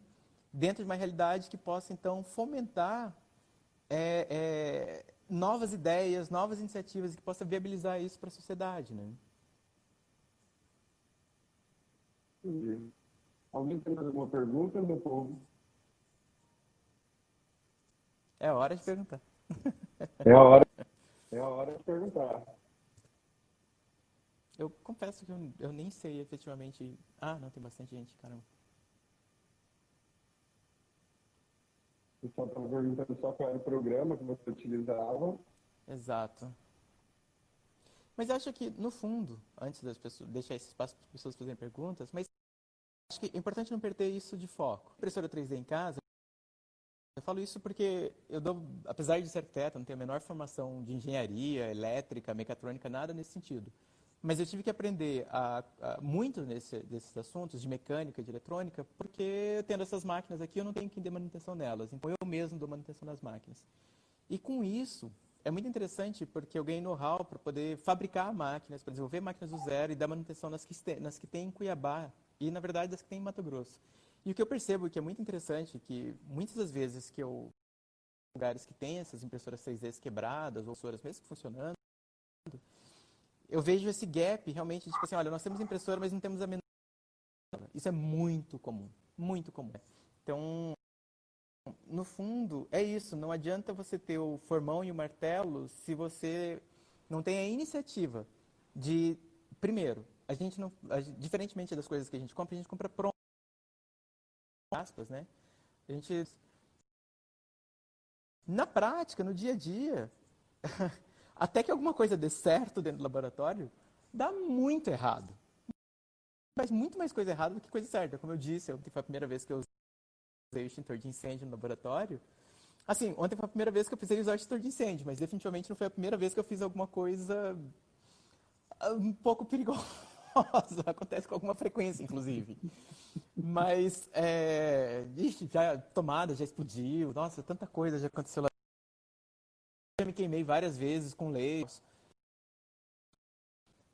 dentro de uma realidade que possa, então, fomentar novas ideias, novas iniciativas que possa viabilizar isso para a sociedade, né? Entendi. Alguém tem mais alguma pergunta, meu povo? É hora de perguntar. É a hora de perguntar. Eu confesso que eu nem sei efetivamente... Ah, não, tem bastante gente, caramba. O pessoal estava perguntando só qual era o programa que você utilizava. Exato. Mas eu acho que, no fundo, antes das pessoas, deixar esse espaço para as pessoas fazerem perguntas, mas acho que é importante não perder isso de foco. Impressora 3D em casa, eu falo isso porque apesar de ser arquiteto, não tenho a menor formação de engenharia, elétrica, mecatrônica, nada nesse sentido. Mas eu tive que aprender muito desses assuntos de mecânica, de eletrônica, porque tendo essas máquinas aqui, eu não tenho que dar manutenção nelas. Então, eu mesmo dou manutenção das máquinas. E com isso, é muito interessante porque eu ganhei know-how para poder fabricar máquinas, para desenvolver máquinas do zero e dar manutenção nas que tem em Cuiabá e, na verdade, das que tem em Mato Grosso. E o que eu percebo que é muito interessante, que muitas das vezes que eu lugares que tem essas impressoras 3D quebradas, ou impressoras mesmo funcionando, eu vejo esse gap realmente, tipo assim, olha, nós temos impressora, mas não temos a menor. Isso é muito comum, muito comum. Então, no fundo, é isso. Não adianta você ter o formão e o martelo se você não tem a iniciativa de, primeiro, diferentemente das coisas que a gente compra pronto, aspas, né? A gente, na prática, no dia a dia, até que alguma coisa dê certo dentro do laboratório, dá muito errado. Faz muito mais coisa errada do que coisa certa. Como eu disse, ontem foi a primeira vez que eu usei o extintor de incêndio no laboratório. Assim, ontem foi a primeira vez que eu precisei usar o extintor de incêndio, mas definitivamente não foi a primeira vez que eu fiz alguma coisa um pouco perigosa. Acontece com alguma frequência, inclusive. Mas, já tomada já explodiu. Nossa, tanta coisa já aconteceu lá. Eu me queimei várias vezes com leite.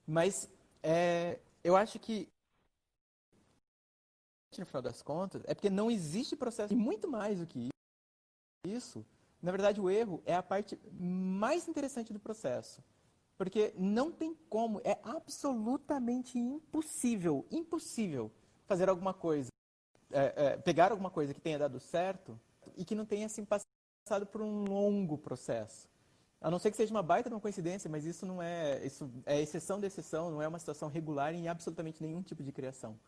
Mas, eu acho que, no final das contas, é porque não existe processo. E muito mais do que isso, na verdade, o erro é a parte mais interessante do processo. Porque não tem como, é absolutamente impossível fazer alguma coisa, pegar alguma coisa que tenha dado certo e que não tenha assim, passado por um longo processo. A não ser que seja uma baita de uma coincidência, mas isso é exceção da exceção, não é uma situação regular em absolutamente nenhum tipo de criação.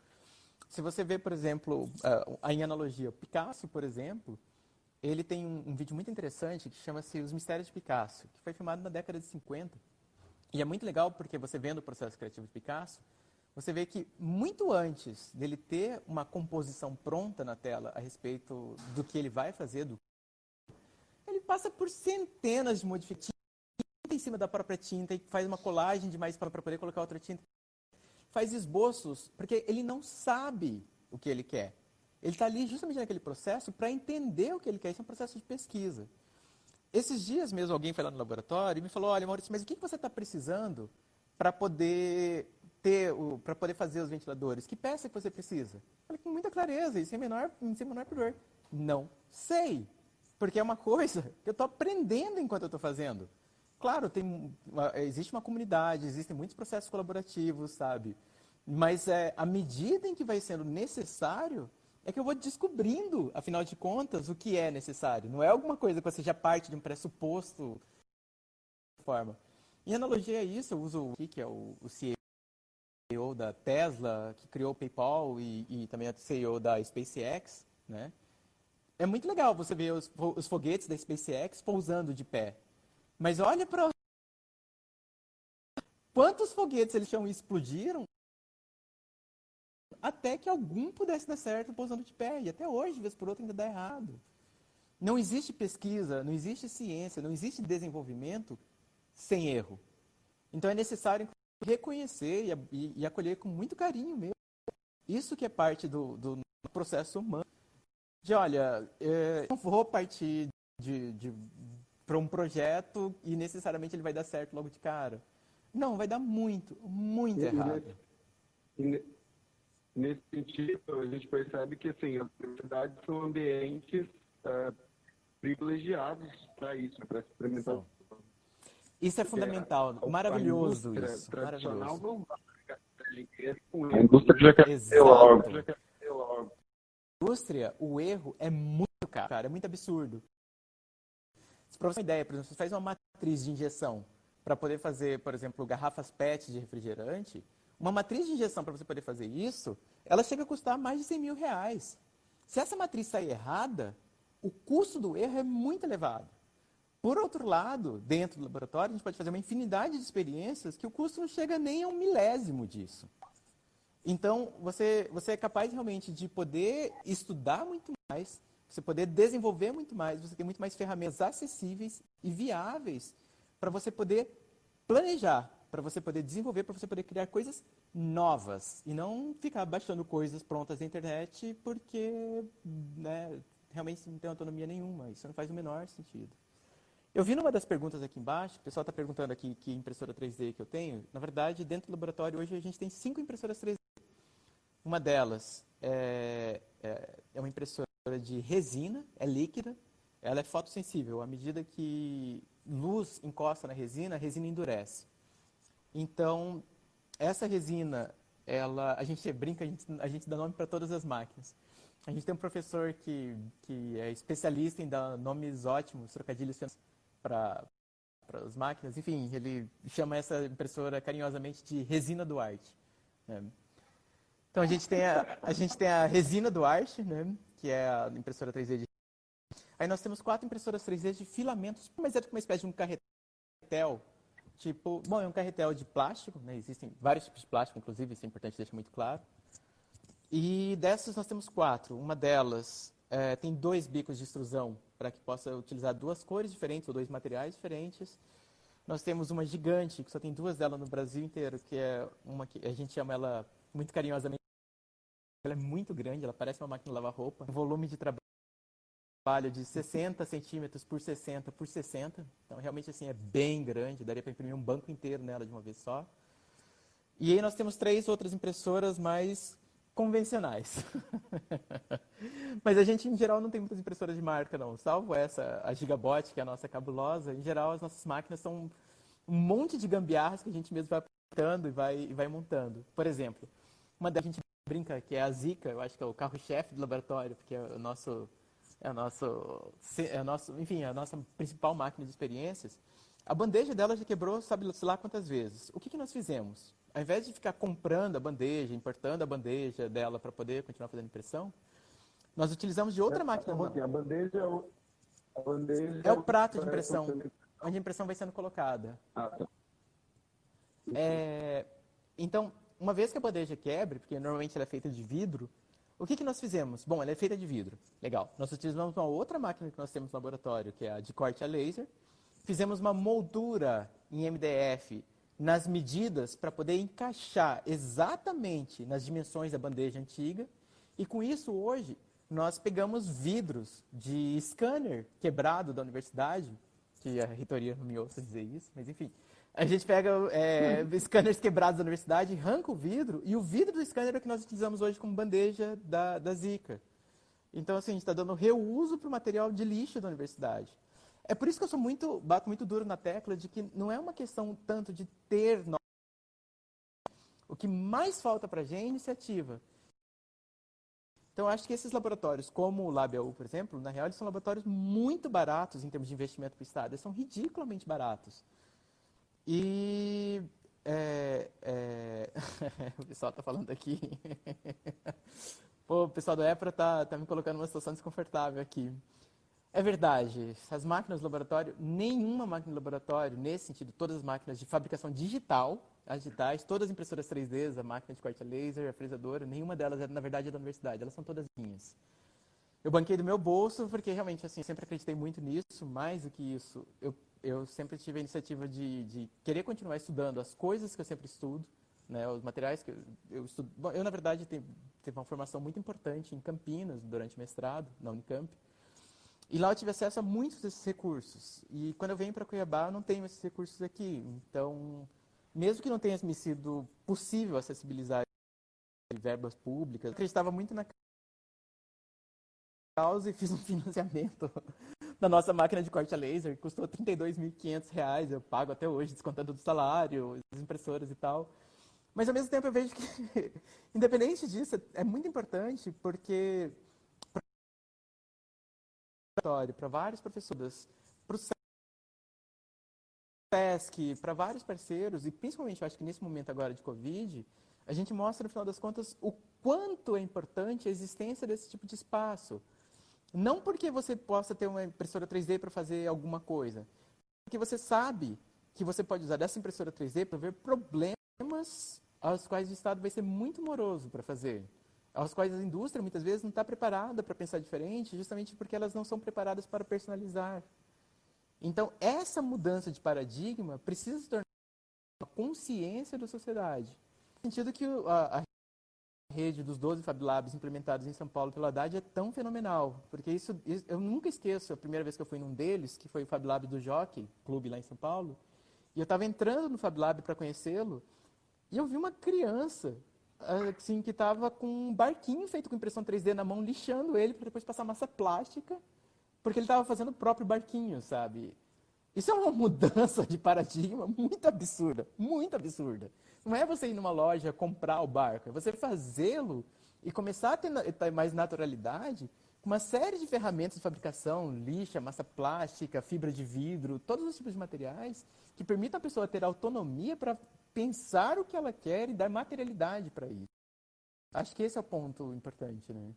Se você vê, por exemplo, em analogia, Picasso, por exemplo, ele tem um vídeo muito interessante que chama-se Os Mistérios de Picasso, que foi filmado na década de 50. E é muito legal porque você vendo o processo criativo de Picasso, você vê que muito antes dele ter uma composição pronta na tela a respeito do que ele vai fazer, ele passa por centenas de modificações em cima da própria tinta e faz uma colagem de mais para poder colocar outra tinta. Faz esboços, porque ele não sabe o que ele quer. Ele está ali justamente naquele processo para entender o que ele quer. Isso é um processo de pesquisa. Esses dias mesmo alguém foi lá no laboratório e me falou, olha, Maurício, mas o que você está precisando para poder fazer os ventiladores? Que peça que você precisa? Eu falei com muita clareza e sem menor pudor. Não sei, porque é uma coisa que eu estou aprendendo enquanto eu estou fazendo. Claro, existe uma comunidade, existem muitos processos colaborativos, sabe? Mas à medida em que vai sendo necessário, é que eu vou descobrindo, afinal de contas, o que é necessário. Não é alguma coisa que você já parte de um pressuposto de forma. Em analogia a isso, eu uso o que é o CEO da Tesla, que criou o PayPal e também a CEO da SpaceX, né? É muito legal você ver os foguetes da SpaceX pousando de pé. Mas olha para quantos foguetes eles tinham explodiram até que algum pudesse dar certo pousando de pé. E até hoje, de vez por outra, ainda dá errado. Não existe pesquisa, não existe ciência, não existe desenvolvimento sem erro. Então é necessário reconhecer e acolher com muito carinho mesmo. Isso que é parte do processo humano. De, olha, não vou partir para um projeto e necessariamente ele vai dar certo logo de cara. Não, vai dar muito errado. Nesse sentido, a gente percebe que assim, as universidades são ambientes privilegiados para isso, para experimentação. Isso é fundamental, maravilhoso isso. Tradicional Maravilhoso. não vai gastar dinheiro com isso. A indústria já quer ter logo. A indústria, o erro é muito caro, cara, é muito absurdo. Para você ter uma ideia, por exemplo, você faz uma matriz de injeção para poder fazer, por exemplo, garrafas PET de refrigerante, uma matriz de injeção para você poder fazer isso, ela chega a custar mais de 100 mil reais. Se essa matriz sair errada, o custo do erro é muito elevado. Por outro lado, dentro do laboratório, a gente pode fazer uma infinidade de experiências que o custo não chega nem a 1/1000 disso. Então, você é capaz realmente de poder estudar muito mais, você poder desenvolver muito mais, você tem muito mais ferramentas acessíveis e viáveis para você poder planejar, para você poder desenvolver, para você poder criar coisas novas e não ficar baixando coisas prontas na internet porque, né, realmente não tem autonomia nenhuma. Isso não faz o menor sentido. Eu vi numa das perguntas aqui embaixo, o pessoal está perguntando aqui que impressora 3D que eu tenho. Na verdade, dentro do laboratório hoje a gente tem 5 impressoras 3D. Uma delas é uma impressora de resina, é líquida, ela é fotossensível. À medida que luz encosta na resina, a resina endurece. Então, essa resina, a gente brinca, a gente dá nome para todas as máquinas. A gente tem um professor que é especialista em dar nomes ótimos, trocadilhos para as máquinas. Enfim, ele chama essa impressora carinhosamente de resina Duarte. Né? Então, a gente tem a resina Duarte, né? Que é a impressora 3D. Aí nós temos 4 impressoras 3D de filamentos, mas é uma espécie de um carretel. Tipo, bom, é um carretel de plástico, né? Existem vários tipos de plástico, inclusive, isso é importante deixar muito claro. E dessas nós temos 4. Uma delas tem 2 bicos de extrusão, para que possa utilizar 2 cores diferentes ou 2 materiais diferentes. Nós temos uma gigante, que só tem 2 delas no Brasil inteiro, que é uma que a gente chama ela muito carinhosamente. Ela é muito grande, ela parece uma máquina de lavar roupa. Um volume de trabalho de 60 centímetros por 60 por 60. Então, realmente, assim, é bem grande. Daria para imprimir um banco inteiro nela de uma vez só. E aí nós temos 3 outras impressoras mais convencionais. Mas a gente, em geral, não tem muitas impressoras de marca, não. Salvo essa, a Gigabot, que é a nossa cabulosa. Em geral, as nossas máquinas são um monte de gambiarras que a gente mesmo vai apertando e vai montando. Por exemplo, uma delas a gente brinca que é a Zika, eu acho que é o carro-chefe do laboratório, porque é a nossa principal máquina de experiências. A bandeja dela já quebrou, sabe-se lá quantas vezes. O que nós fizemos? Ao invés de ficar comprando a bandeja, importando a bandeja dela para poder continuar fazendo impressão, nós utilizamos de outra máquina. A bandeja é o prato de impressão, onde a impressão vai sendo colocada. Ah, tá. Então, uma vez que a bandeja quebre, porque normalmente ela é feita de vidro, o que nós fizemos? Bom, ela é feita de vidro. Legal. Nós utilizamos uma outra máquina que nós temos no laboratório, que é a de corte a laser. Fizemos uma moldura em MDF nas medidas para poder encaixar exatamente nas dimensões da bandeja antiga E com isso, hoje, nós pegamos vidros de scanner quebrado da universidade, que a reitoria não me ouça dizer isso, mas enfim. A gente pega scanners quebrados da universidade, arranca o vidro, e o vidro do scanner é o que nós utilizamos hoje como bandeja da Zika. Então, assim, a gente está dando reuso para o material de lixo da universidade. É por isso que eu bato muito duro na tecla de que não é uma questão tanto de ter... O que mais falta para a gente é iniciativa. Então, eu acho que esses laboratórios, como o LabAU, por exemplo, na real, eles são laboratórios muito baratos em termos de investimento para o Estado. Eles são ridiculamente baratos. E... o pessoal está falando aqui. Pô, o pessoal do EPRA tá me colocando numa situação desconfortável aqui. É verdade, as máquinas do laboratório, nenhuma máquina de laboratório, nesse sentido, todas as máquinas de fabricação digital, as digitais, todas as impressoras 3D, a máquina de corte a laser, a fresadora, nenhuma delas, na verdade, é da universidade, elas são todas minhas. Eu banquei do meu bolso, porque realmente, assim, sempre acreditei muito nisso, mais do que isso, eu sempre tive a iniciativa de querer continuar estudando as coisas que eu sempre estudo, né, os materiais que eu estudo. Bom, eu, na verdade, tive uma formação muito importante em Campinas, durante o mestrado, na Unicamp. E lá eu tive acesso a muitos desses recursos. E quando eu venho para Cuiabá, eu não tenho esses recursos aqui. Então, mesmo que não tenha me sido possível acessibilizar verbas públicas, eu acreditava muito na causa e fiz um financiamento da nossa máquina de corte a laser, que custou R$ 32.500. Eu pago até hoje, descontando do salário, as impressoras e tal. Mas, ao mesmo tempo, eu vejo que, independente disso, é muito importante, porque para vários professores, para o SESC, para vários parceiros, e principalmente, eu acho que nesse momento agora de Covid, a gente mostra, no final das contas, o quanto é importante a existência desse tipo de espaço. Não porque você possa ter uma impressora 3D para fazer alguma coisa, porque você sabe que você pode usar dessa impressora 3D para ver problemas aos quais o Estado vai ser muito moroso para fazer, aos quais a indústria muitas vezes não está preparada para pensar diferente, justamente porque elas não são preparadas para personalizar. Então, essa mudança de paradigma precisa se tornar uma consciência da sociedade. No sentido que a rede dos 12 Fab Labs implementados em São Paulo pela Haddad é tão fenomenal, porque isso eu nunca esqueço a primeira vez que eu fui num deles, que foi o Fab Lab do Jockey, clube lá em São Paulo, e eu estava entrando no Fab Lab para conhecê-lo, e eu vi uma criança assim, que estava com um barquinho feito com impressão 3D na mão, lixando ele para depois passar massa plástica, porque ele estava fazendo o próprio barquinho, sabe? Isso é uma mudança de paradigma muito absurda, muito absurda. Não é você ir numa loja comprar o barco, é você fazê-lo e começar a ter mais naturalidade com uma série de ferramentas de fabricação, lixa, massa plástica, fibra de vidro, todos os tipos de materiais que permitam a pessoa ter autonomia para pensar o que ela quer e dar materialidade para isso. Acho que esse é o ponto importante, né?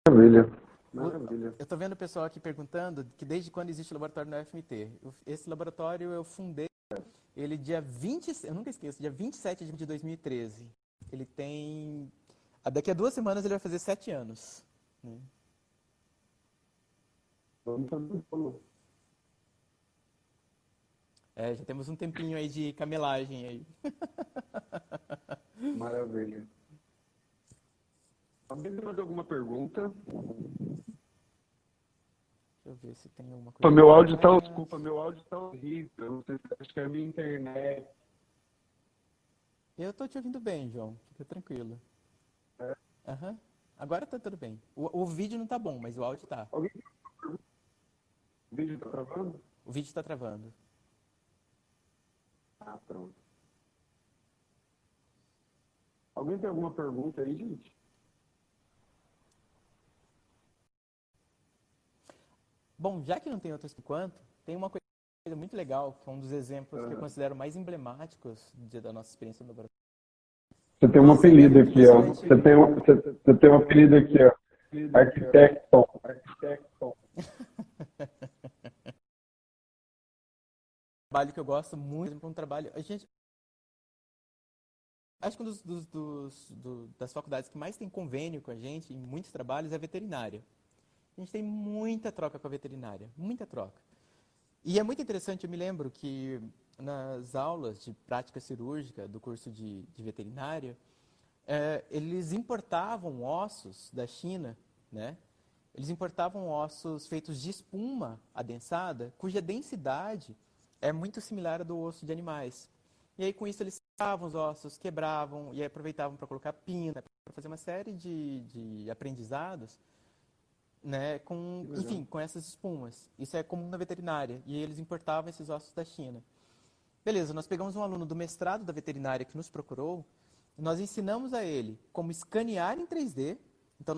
Maravilha. Maravilha. Eu estou vendo o pessoal aqui perguntando que desde quando existe o laboratório na UFMT. Esse laboratório eu fundei ele dia 20, eu nunca esqueço, dia 27 de 2013. Ele tem... Daqui a 2 semanas ele vai fazer 7 anos. Né? Já temos um tempinho aí de camelagem aí. Maravilha. Alguém tem mais alguma pergunta? Deixa eu ver se tem alguma coisa. Meu áudio tá, desculpa, meu áudio tá horrível. Não sei se acho que é a minha internet. Eu tô te ouvindo bem, João. Fica tranquilo. É? Aham. Agora tá tudo bem. O vídeo não tá bom, mas o áudio tá. Alguém... O vídeo tá travando? O vídeo tá travando. Ah, pronto. Alguém tem alguma pergunta aí, gente? Bom, já que não tem outras por enquanto, tem uma coisa muito legal, que é um dos exemplos que eu considero mais emblemáticos da nossa experiência no laboratório. Você tem um apelido aqui, ó. Você tem um apelido aqui, ó. Arquitecto. Um trabalho que eu gosto muito, um trabalho... Acho que das faculdades que mais tem convênio com a gente, em muitos trabalhos, é a veterinária. A gente tem muita troca com a veterinária, muita troca. E é muito interessante, eu me lembro que nas aulas de prática cirúrgica do curso de veterinária, eles importavam ossos da China, né? Eles importavam ossos feitos de espuma adensada, cuja densidade é muito similar à do osso de animais. E aí, com isso, eles quebravam os ossos, quebravam, e aí aproveitavam para colocar pina, para fazer uma série de aprendizados, né, enfim, com essas espumas. Isso é comum na veterinária. E aí eles importavam esses ossos da China. Beleza, nós pegamos um aluno do mestrado da veterinária que nos procurou, e nós ensinamos a ele como escanear em 3D. Então,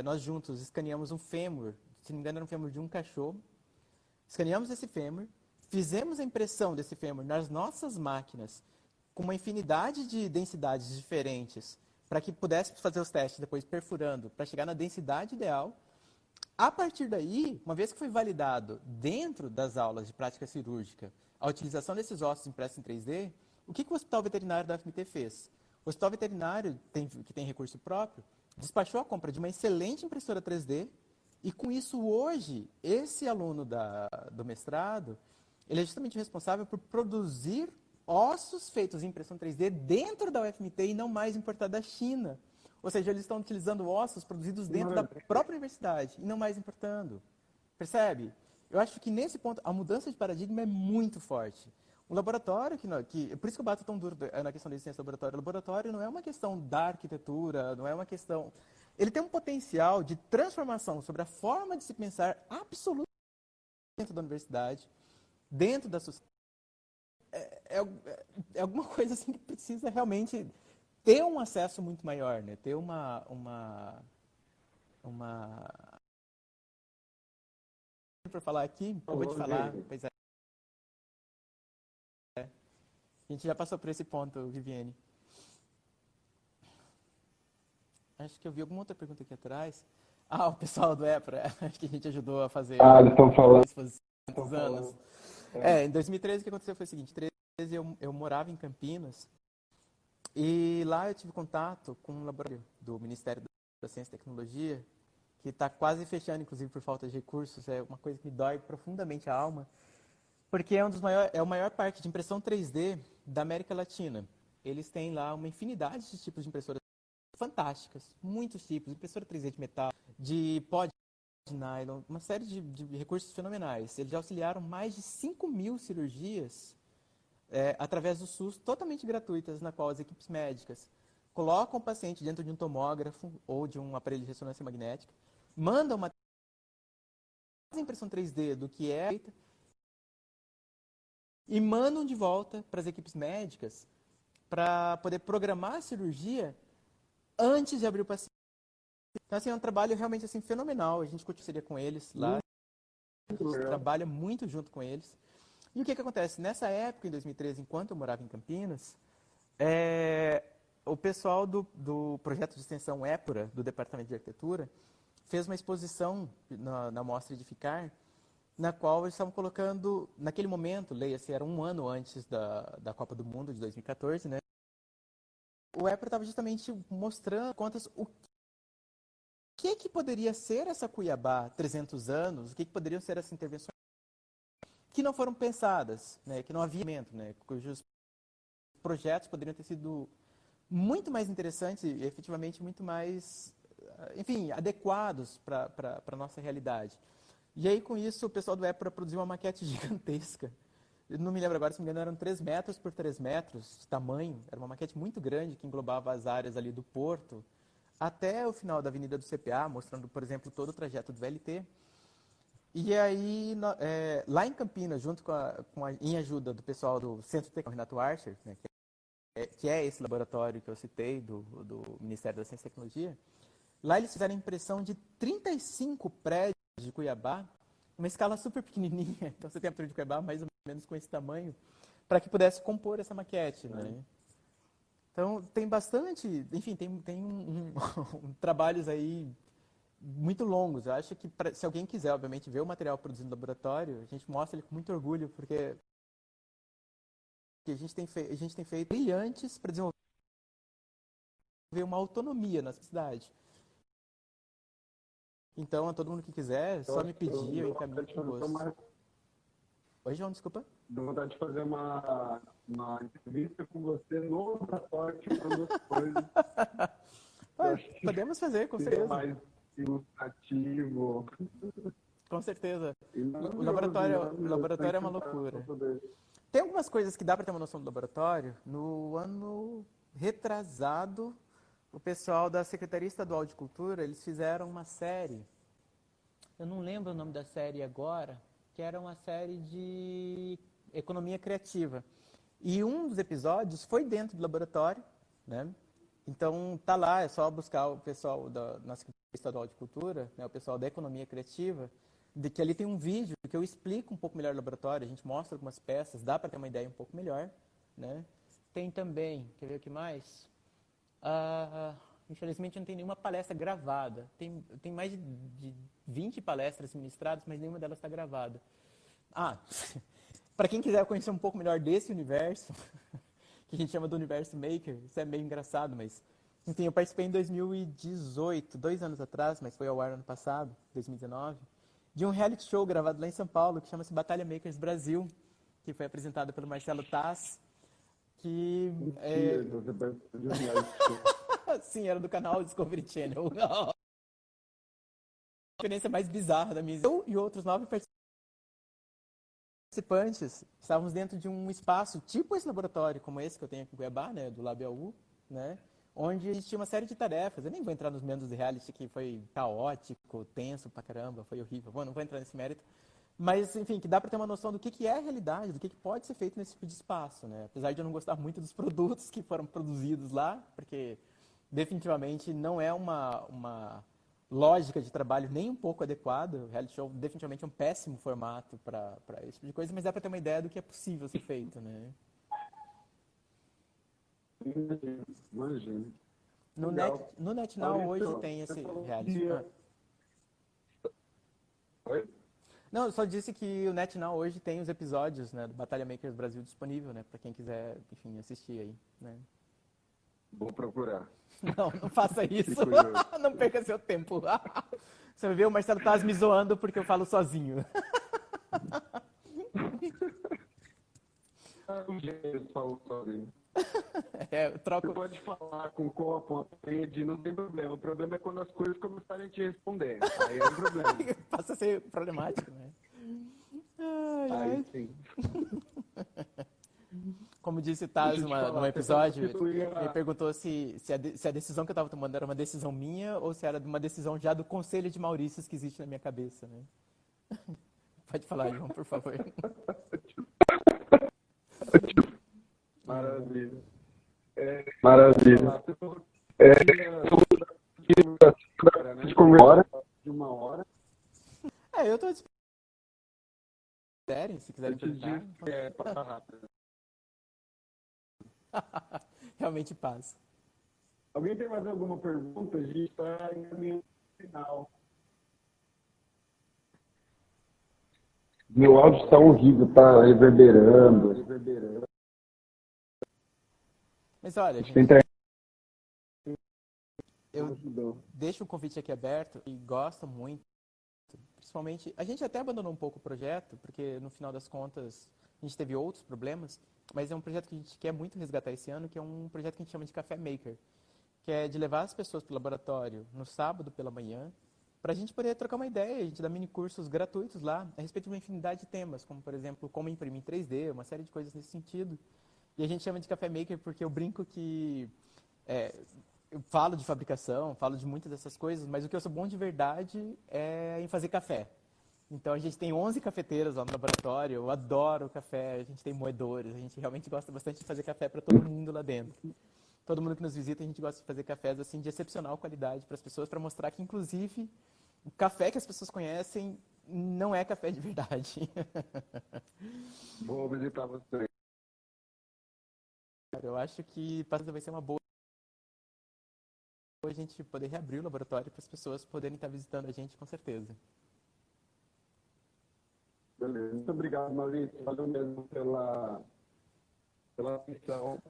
nós juntos escaneamos um fêmur, se não me engano era um fêmur de um cachorro, escaneamos esse fêmur, fizemos a impressão desse fêmur nas nossas máquinas, com uma infinidade de densidades diferentes, para que pudéssemos fazer os testes depois perfurando, para chegar na densidade ideal. A partir daí, uma vez que foi validado dentro das aulas de prática cirúrgica a utilização desses ossos impressos em 3D, o que o Hospital Veterinário da UFMT fez? O Hospital Veterinário, que tem recurso próprio, despachou a compra de uma excelente impressora 3D e, com isso, hoje, esse aluno do mestrado, ele é justamente responsável por produzir ossos feitos em impressão 3D dentro da UFMT e não mais importados da China. Ou seja, eles estão utilizando ossos produzidos dentro da própria universidade e não mais importando. Percebe? Eu acho que nesse ponto a mudança de paradigma é muito forte. O laboratório, por isso que eu bato tão duro na questão da licença laboratório. O laboratório não é uma questão da arquitetura, não é uma questão... Ele tem um potencial de transformação sobre a forma de se pensar absolutamente dentro da universidade, dentro da sociedade. É alguma coisa assim que precisa realmente ter um acesso muito maior, né? Ter uma para falar aqui, eu vou te falar, pois é. A gente já passou por esse ponto, Viviane. Acho que eu vi alguma outra pergunta aqui atrás. O pessoal do EPRA, acho que a gente ajudou a fazer Eles estão falando. anos. Em 2013 o que aconteceu foi o seguinte, em 2013 eu morava em Campinas e lá eu tive contato com um laboratório do Ministério da Ciência e Tecnologia, que está quase fechando, inclusive por falta de recursos, é uma coisa que me dói profundamente a alma, porque é o maior parque de impressão 3D da América Latina. Eles têm lá uma infinidade de tipos de impressoras fantásticas, muitos tipos, impressora 3D de metal, de pó de nylon, uma série de recursos fenomenais. Eles já auxiliaram mais de 5.000 cirurgias através do SUS, totalmente gratuitas, na qual as equipes médicas colocam o paciente dentro de um tomógrafo ou de um aparelho de ressonância magnética, mandam uma impressão 3D do que é feita e mandam de volta para as equipes médicas para poder programar a cirurgia antes de abrir o paciente. Então, assim, é um trabalho realmente assim, fenomenal. A gente seria com eles lá, a gente trabalha muito junto com eles. E o que acontece? Nessa época, em 2013, enquanto eu morava em Campinas, o pessoal do projeto de extensão EPURA, do Departamento de Arquitetura, fez uma exposição na Mostra Edificar, na qual eles estavam colocando, naquele momento, leia-se, era um ano antes da Copa do Mundo de 2014, né? O EPURA estava justamente mostrando o que poderia ser essa Cuiabá 300 anos, o que poderiam ser essas intervenções que não foram pensadas, né, que não havia momento, né, cujos projetos poderiam ter sido muito mais interessantes e efetivamente muito mais, enfim, adequados para a nossa realidade. E aí, com isso, o pessoal do EPRA produziu uma maquete gigantesca. Eu não me lembro agora, se não me engano, eram 3 metros por 3 metros de tamanho. Era uma maquete muito grande que englobava as áreas ali do porto até o final da Avenida do CPA, mostrando, por exemplo, todo o trajeto do VLT. E aí, lá em Campinas, junto em ajuda do pessoal do Centro Tecnológico Renato Archer, né, que é esse laboratório que eu citei do Ministério da Ciência e Tecnologia, lá eles fizeram a impressão de 35 prédios de Cuiabá, uma escala super pequenininha, então você tem a prédio de Cuiabá mais ou menos com esse tamanho, para que pudesse compor essa maquete, né? Então, tem bastante, enfim, tem trabalhos aí muito longos. Eu acho que se alguém quiser, obviamente, ver o material produzido no laboratório, a gente mostra ele com muito orgulho, porque a gente tem feito brilhantes para desenvolver uma autonomia na cidade. Então, a todo mundo que quiser, só me pedir, eu encaminho com gosto. Oi, João, desculpa. Dá vontade de fazer uma entrevista com você no laboratório, que produz coisas. Podemos fazer, com Seria certeza. mais ilustrativo. Com certeza. O Maravilhoso, laboratório é uma loucura. Tem algumas coisas que dá para ter uma noção do laboratório. No ano retrasado, o pessoal da Secretaria Estadual de Cultura, eles fizeram uma série. Eu não lembro o nome da série agora, que era uma série de economia criativa. E um dos episódios foi dentro do laboratório, né? Então, tá lá, é só buscar o pessoal na Secretaria Estadual de Cultura, né, o pessoal da economia criativa, de que ali tem um vídeo que eu explico um pouco melhor o laboratório, a gente mostra algumas peças, dá para ter uma ideia um pouco melhor, né? Tem também, quer ver o que mais? Infelizmente não tem nenhuma palestra gravada. Tem mais de 20 palestras ministradas, mas nenhuma delas está gravada. Para quem quiser conhecer um pouco melhor desse universo, que a gente chama do universo maker, isso é meio engraçado, mas... Enfim, eu participei em 2018, 2 anos atrás, mas foi ao ar ano passado, 2019, de um reality show gravado lá em São Paulo, que chama-se Batalha Makers Brasil, que foi apresentado pelo Marcelo Taz, que... Mentira, você participou de um reality show. Sim, era do canal Discovery Channel. A experiência mais bizarra da minha vida. Eu e outros 9 participantes estávamos dentro de um espaço, tipo esse laboratório, como esse que eu tenho aqui em Cuiabá, né, do LabAU, né, onde existia uma série de tarefas. Eu nem vou entrar nos meandros de reality, que foi caótico, tenso pra caramba, foi horrível. Bom, não vou entrar nesse mérito. Mas, enfim, que dá para ter uma noção do que é a realidade, do que pode ser feito nesse tipo de espaço, né? Apesar de eu não gostar muito dos produtos que foram produzidos lá, porque definitivamente não é uma lógica de trabalho nem um pouco adequada. O reality show definitivamente é um péssimo formato para esse tipo de coisa, mas dá para ter uma ideia do que é possível ser feito, né? Imagina. No NetNow hoje tem esse reality. Oi? Não, eu só disse que o NetNow hoje tem os episódios, né, do Batalha Makers Brasil disponível, né, para quem quiser, enfim, assistir aí, né. Vou procurar. Não faça isso. Curioso. Não perca seu tempo. Você vai ver, o Marcelo tá me zoando porque eu falo sozinho. O gênero falou sozinho. Eu troco... Você pode falar com copo, rede, não tem problema. O problema é quando as coisas começarem a te responder. Aí é um problema. Passa a ser problemático, né? Aí sim. Como disse o Taz num episódio, ele perguntou se a decisão que eu estava tomando era uma decisão minha ou se era uma decisão já do conselho de Maurícios que existe na minha cabeça, né? Pode falar, João, por favor. Maravilha. Maravilha. De uma hora. Eu estou se quiserem perguntar. Rápido. Realmente passa. Alguém tem mais alguma pergunta? A gente está encaminhando no final. Meu áudio está horrível, tá reverberando. Mas olha, gente, eu deixo o convite aqui aberto e gosto muito, principalmente, a gente até abandonou um pouco o projeto, porque no final das contas a gente teve outros problemas, mas é um projeto que a gente quer muito resgatar esse ano, que é um projeto que a gente chama de Café Maker, que é de levar as pessoas para o laboratório no sábado pela manhã, para a gente poder trocar uma ideia. A gente dá mini cursos gratuitos lá, a respeito de uma infinidade de temas, como, por exemplo, como imprimir em 3D, uma série de coisas nesse sentido. E a gente chama de Café Maker porque eu brinco que eu falo de fabricação, falo de muitas dessas coisas, mas o que eu sou bom de verdade é em fazer café. Então, a gente tem 11 cafeteiras lá no laboratório, eu adoro café, a gente tem moedores, a gente realmente gosta bastante de fazer café para todo mundo lá dentro. Todo mundo que nos visita, a gente gosta de fazer cafés assim, de excepcional qualidade para as pessoas, para mostrar que, inclusive, o café que as pessoas conhecem não é café de verdade. Vou visitar você. Eu acho que vai ser uma boa a gente poder reabrir o laboratório para as pessoas poderem estar visitando a gente, com certeza. Beleza. Muito obrigado, Maurício. Valeu mesmo pela atenção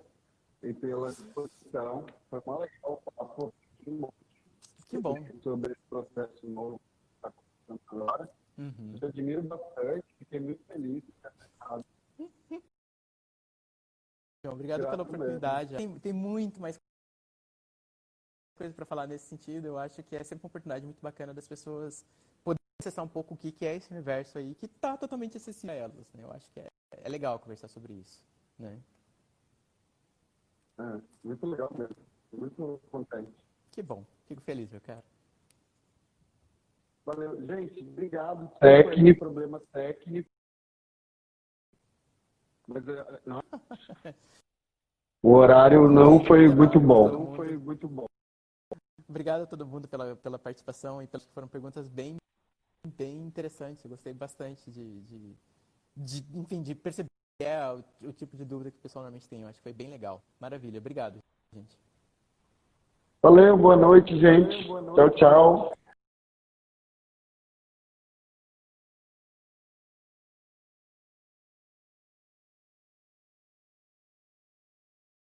e pela disposição. Foi muito legal falar Que bom. Sobre esse processo novo que está acontecendo agora. Eu te admiro bastante, fiquei muito feliz oportunidade. Tem muito mais coisa para falar nesse sentido. Eu acho que é sempre uma oportunidade muito bacana das pessoas poderem acessar um pouco o que é esse universo aí, que está totalmente acessível a elas, né? Eu acho que é legal conversar sobre isso, né? Muito legal mesmo. Muito contente. Que bom. Fico feliz, meu cara. Valeu. Gente, obrigado. Técnico. Problemas técnicos. Mas, não. O horário não foi muito bom. Não foi muito bom. Obrigado a todo mundo pela participação e pelas que foram perguntas bem interessantes. Eu gostei bastante enfim, de perceber o tipo de dúvida que o pessoal normalmente tem. Eu acho que foi bem legal. Maravilha. Obrigado, gente. Valeu, boa noite, gente. Tchau, tchau.